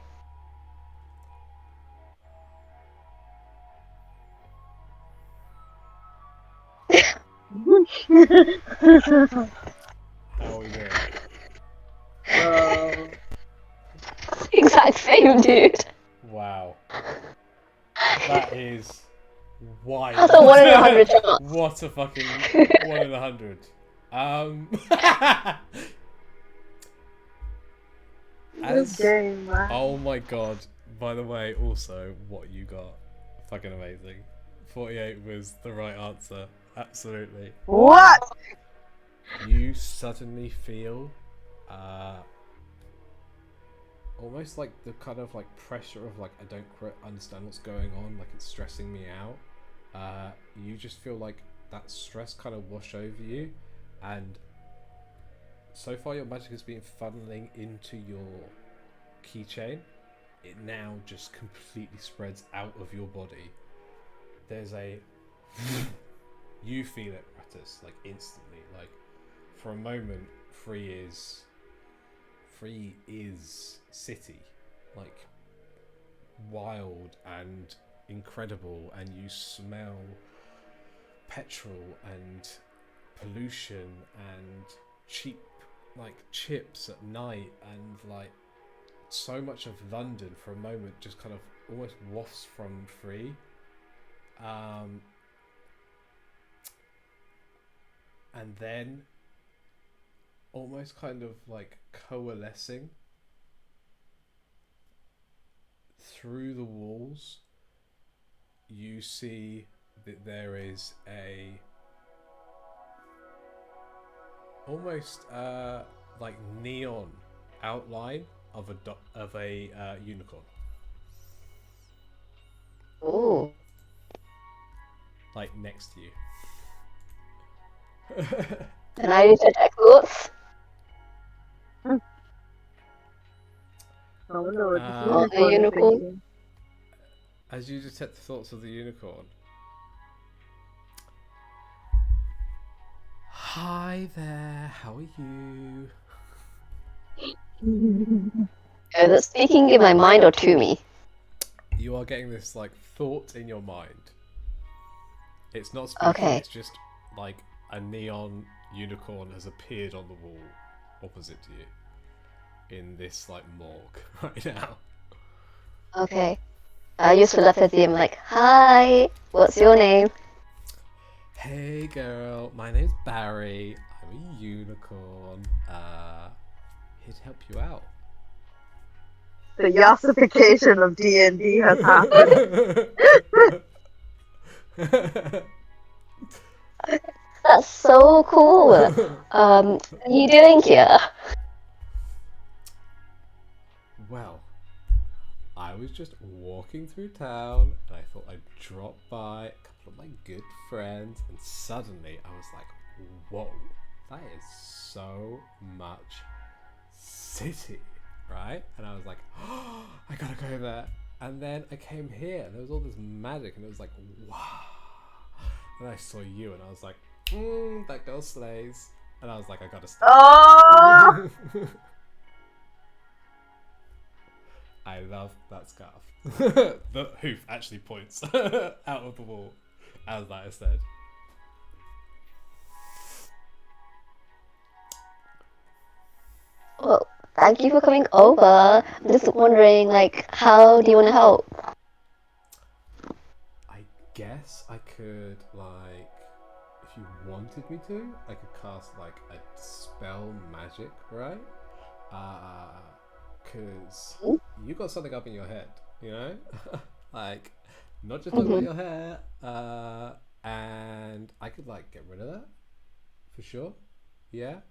How are we doing? Exact same, dude. Wow. That is wild. That's a 1 in 100 chance. What a fucking 1 in 100. This game, man. Oh my god. By the way, also, what you got. Fucking amazing. 48 was the right answer. Absolutely. What? You suddenly feel almost like the kind of like pressure of like I don't quite understand what's going on, like it's stressing me out. You just feel like that stress kind of wash over you, and so far your magic has been funneling into your keychain. It now just completely spreads out of your body. There's a you feel it, Ratus, like instantly. Like for a moment, free is city. like wild and incredible, and you smell petrol and pollution and cheap like chips at night, and like so much of London for a moment just kind of almost wafts from free. And then almost kind of like coalescing through the walls, you see that there is a almost like neon outline of a unicorn, Ooh. like next to you. Can I use detect thoughts? Oh no, Uh, A unicorn? As you detect the thoughts of the unicorn. Hi there, how are you? Is it speaking in my mind or to me? You are getting this like thought in your mind. It's not speaking, Okay. it's just like a neon unicorn has appeared on the wall opposite to you in this like morgue right now. Okay. I use telepathy. I'm like, hi, what's your name? Hey girl, my name's Barry. I'm a unicorn. Here to help you out. The yassification of D&D has happened. That's so cool. What are you doing here? Well, I was just walking through town and I thought I'd drop by a couple of my good friends, and suddenly I was like, whoa, that is so much city, right? And I was like, oh, I gotta go there. And then I came here and there was all this magic and it was like, wow. And I saw you and I was like, that girl slays. And I was like, I gotta stay. Oh! I love that scarf. The hoof actually points out of the wall as that is said. Well, thank you for coming over. I'm just wondering, like, how do you want to help? I guess I could, like, if you wanted me to, I could cast like a spell magic, right? Cause you got something up in your head, you know? Like, not just talking about your hair. And I could like get rid of that for sure. Yeah.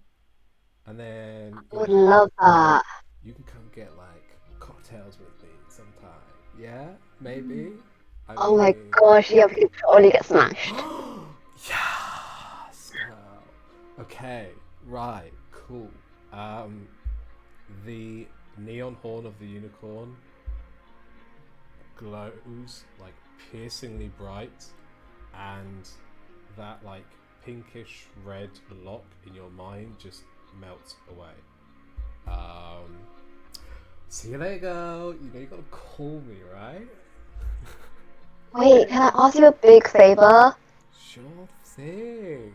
And then I would love that. you can come get like cocktails with me sometime. Yeah, maybe. Oh my gosh, yeah, we could totally get smashed. Yes, girl. Okay, right, cool. The neon horn of the unicorn glows like piercingly bright, and that like pinkish red lock in your mind just melts away. See you later, girl. You know you gotta call me, right? Wait, can I ask you a big favor? Sure thing.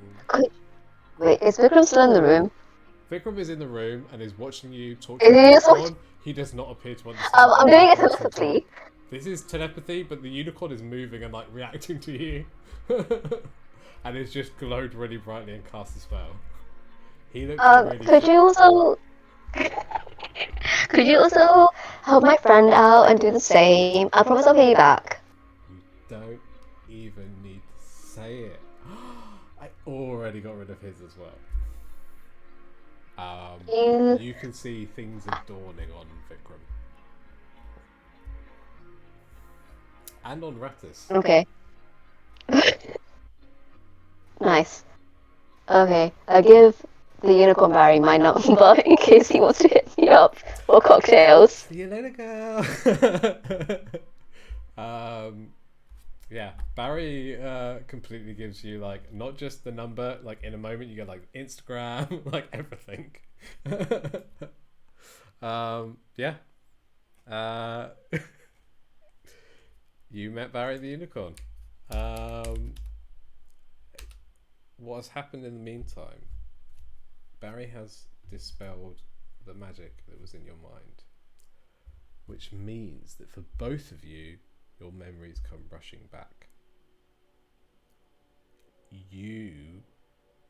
Wait, is Vikram still in the room? Vikram is in the room and is watching you talk Is to the he just unicorn. He does not appear to understand. I'm what doing the it unicorn's talking telepathy. about. This is telepathy, but the unicorn is moving and like reacting to you, and it's just glowed really brightly and cast a spell. He looks really. Could you also... Could you also help my friend out and do the same? I promise I'll pay you back. You don't even need to say it. I already got rid of his as well. You can see things are dawning on Vikram. And on Rattus. Okay. Nice. Okay, I give the unicorn Barry my number in case he wants to hit me up for cocktails. See you later, girl. Yeah, Barry completely gives you like not just the number, like in a moment you get like Instagram, like everything. Yeah, You met Barry the Unicorn. What has happened in the meantime? Barry has dispelled the magic that was in your mind, which means that for both of you, your memories come rushing back. You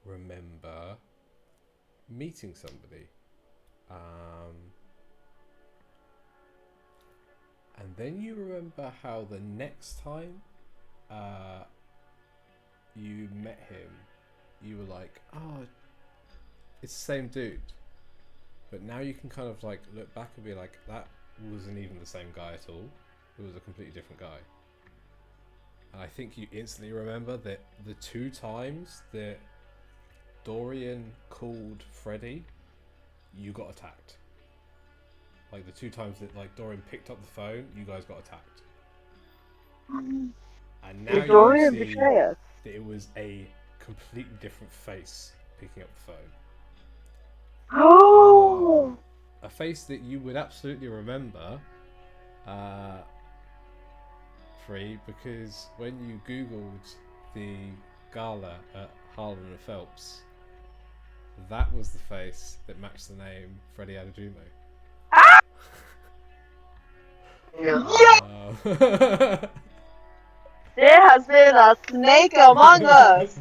remember meeting somebody, and then you remember how the next time you met him, you were like, oh, it's the same dude. But now you can kind of like look back and be like, that wasn't even the same guy at all. It was a completely different guy. And I think you instantly remember that the 2 times that Dorian called Freddy, you got attacked. Like the 2 times that like Dorian picked up the phone, you guys got attacked. And now Did Dorian you see betray us? that it was a completely different face picking up the phone. Oh! A face that you would absolutely remember, Free, because when you googled the gala at Harlan and Phelps, that was the face that matched the name Freddie Adejumo. There has been a snake among us.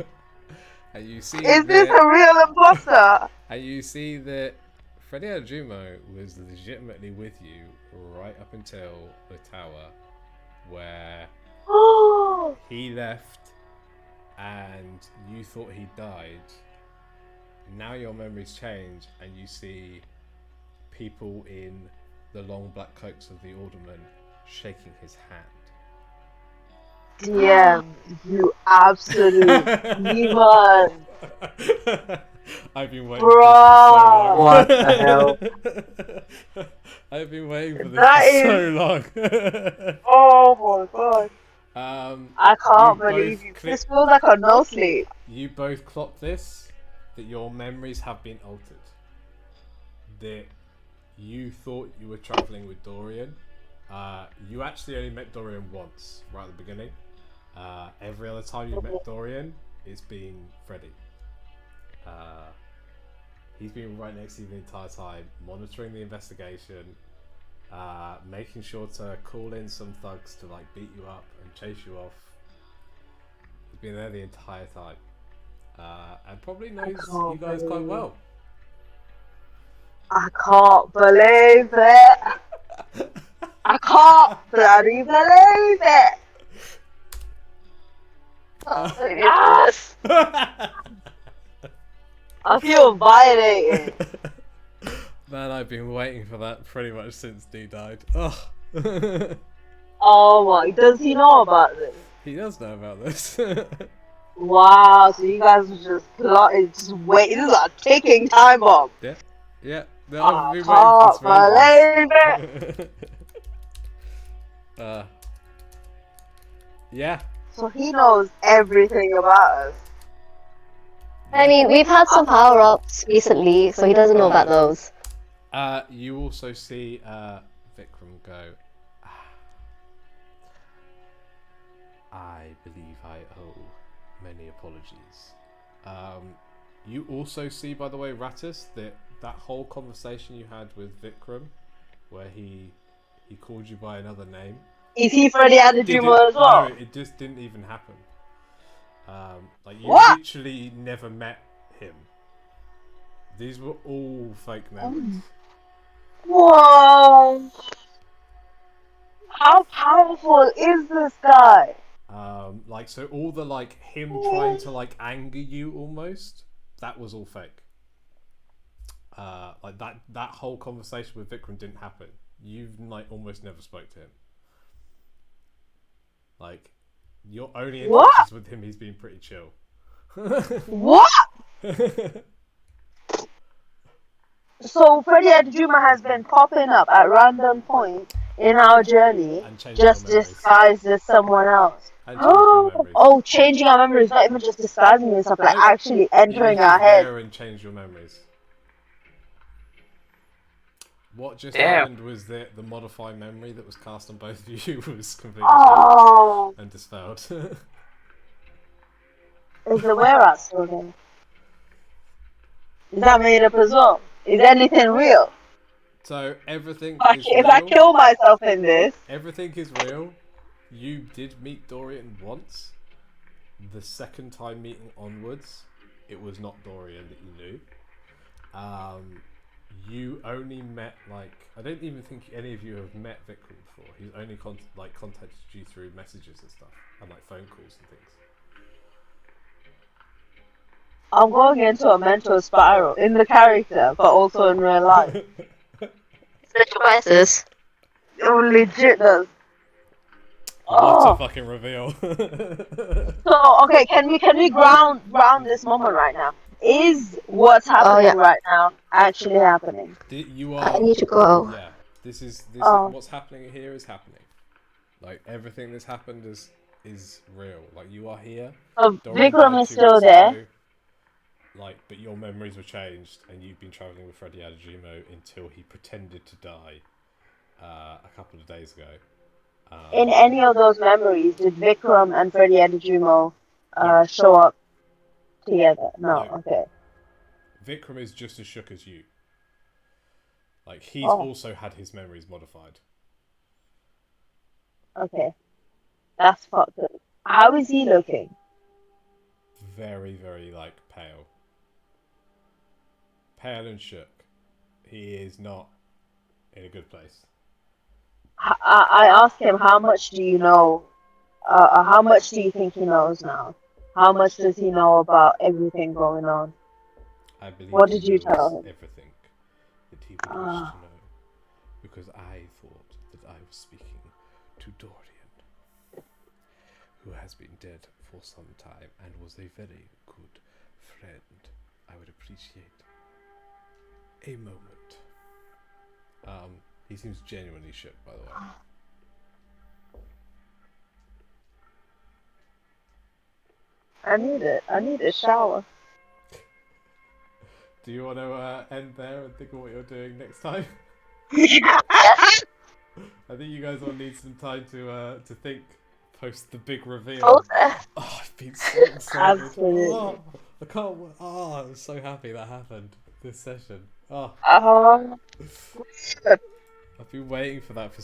And you see Is this a real imposter? And you see that Freddie Adejumo was legitimately with you right up until the tower, where Oh! he left and you thought he died. Now your memories change and you see people in the long black coats of the alderman shaking his hand. Damn, you absolute demon. I've been waiting Bruh. for What this for so long. the hell? I've been waiting for this That for is- so long. Oh my god. I can't You believe both you. click- This feels like a no sleep. You both clock this, that your memories have been altered. That you thought you were travelling with Dorian. You actually only met Dorian once, right at the beginning. Every other time you met Dorian, it's been Freddy. He's been right next to you the entire time, monitoring the investigation, making sure to call in some thugs to like beat you up and chase you off. He's been there the entire time, and probably knows you guys quite well. I can't believe it. I can't bloody believe it. Oh, yes. I feel violated. Man, I've been waiting for that pretty much since D died. Oh. Oh my, does he know about this? He does know about this. Wow, so you guys were just plotting, just wait. This is a ticking time bomb. Yeah, no, I I've been can't waiting for believe it. this for ages. Yeah. So he knows everything about us. I mean, we've had some power-ups recently, so he doesn't know about those. You also see Vikram go, I believe I owe many apologies. You also see, by the way, Rattus, that whole conversation you had with Vikram, where he called you by another name. Is he Freddy Adejumo as well? No, it just didn't even happen. Like you What? literally never met him. These were all fake memories. Whoa! How powerful is this guy? Like so all the like him trying to like anger you almost, that was all fake. Like that whole conversation with Vikram didn't happen. You've like almost never spoke to him. Like your only interactions with him, he's been pretty chill. What? So Freddy Adejumo has been popping up at random points in our journey, And changing just your memories. disguised as someone else. And changing your memories. Oh, changing our memories, not even just disguising yourself, like actually entering He was our head. there and changed your memories. What just Damn. happened was that the modify memory that was cast on both of you was completely Oh, and dispelled. is the whereas still there? Is that made up as well? Is anything real? So everything Like, is if I real. kill myself in this, Everything is real. You did meet Dorian once. The second time meeting onwards, it was not Dorian that you knew. You only met, like, I don't even think any of you have met Vikram before. He's only contacted you through messages and stuff, and like phone calls and things. I'm going into a mental spiral in the character, but also in real life. Spiritual crisis. It legit does. What a Oh. fucking reveal! So okay, can we ground this moment right now? Is what's happening yeah. right now actually happening? You I are. need to go. Yeah, this is Oh. what's happening here is happening. Like everything that's happened is real. Like you are here. So Dorian Vikram died is 2 still weeks there. ago, like, but your memories were changed, and you've been traveling with Freddy Adajimo until he pretended to die a couple of days ago. In any of those memories, did Vikram and Freddy Adajimo No. show up together? No. No. Okay. Vikram is just as shook as you. Like he's Oh. also had his memories modified. Okay. That's fucked up. How is he looking? Very, very like pale. Pale and shook. He is not in a good place. I asked him, how much do you know? How much do you think he knows now? How much does he know about everything going on? I believe What he did you knows tell him? everything that he would wish to know. Because I thought that I was speaking to Dorian, who has been dead for some time and was a very good friend. I would appreciate a moment. He seems genuinely shook, by the way. I need a shower. Do you want to end there and think of what you're doing next time? Yes. I think you guys all need some time to think post the big reveal. Oh, Oh, I've been so excited. Absolutely. Oh, I can't. Oh, I'm so happy that happened this session. Oh, Uh, I've been waiting for that for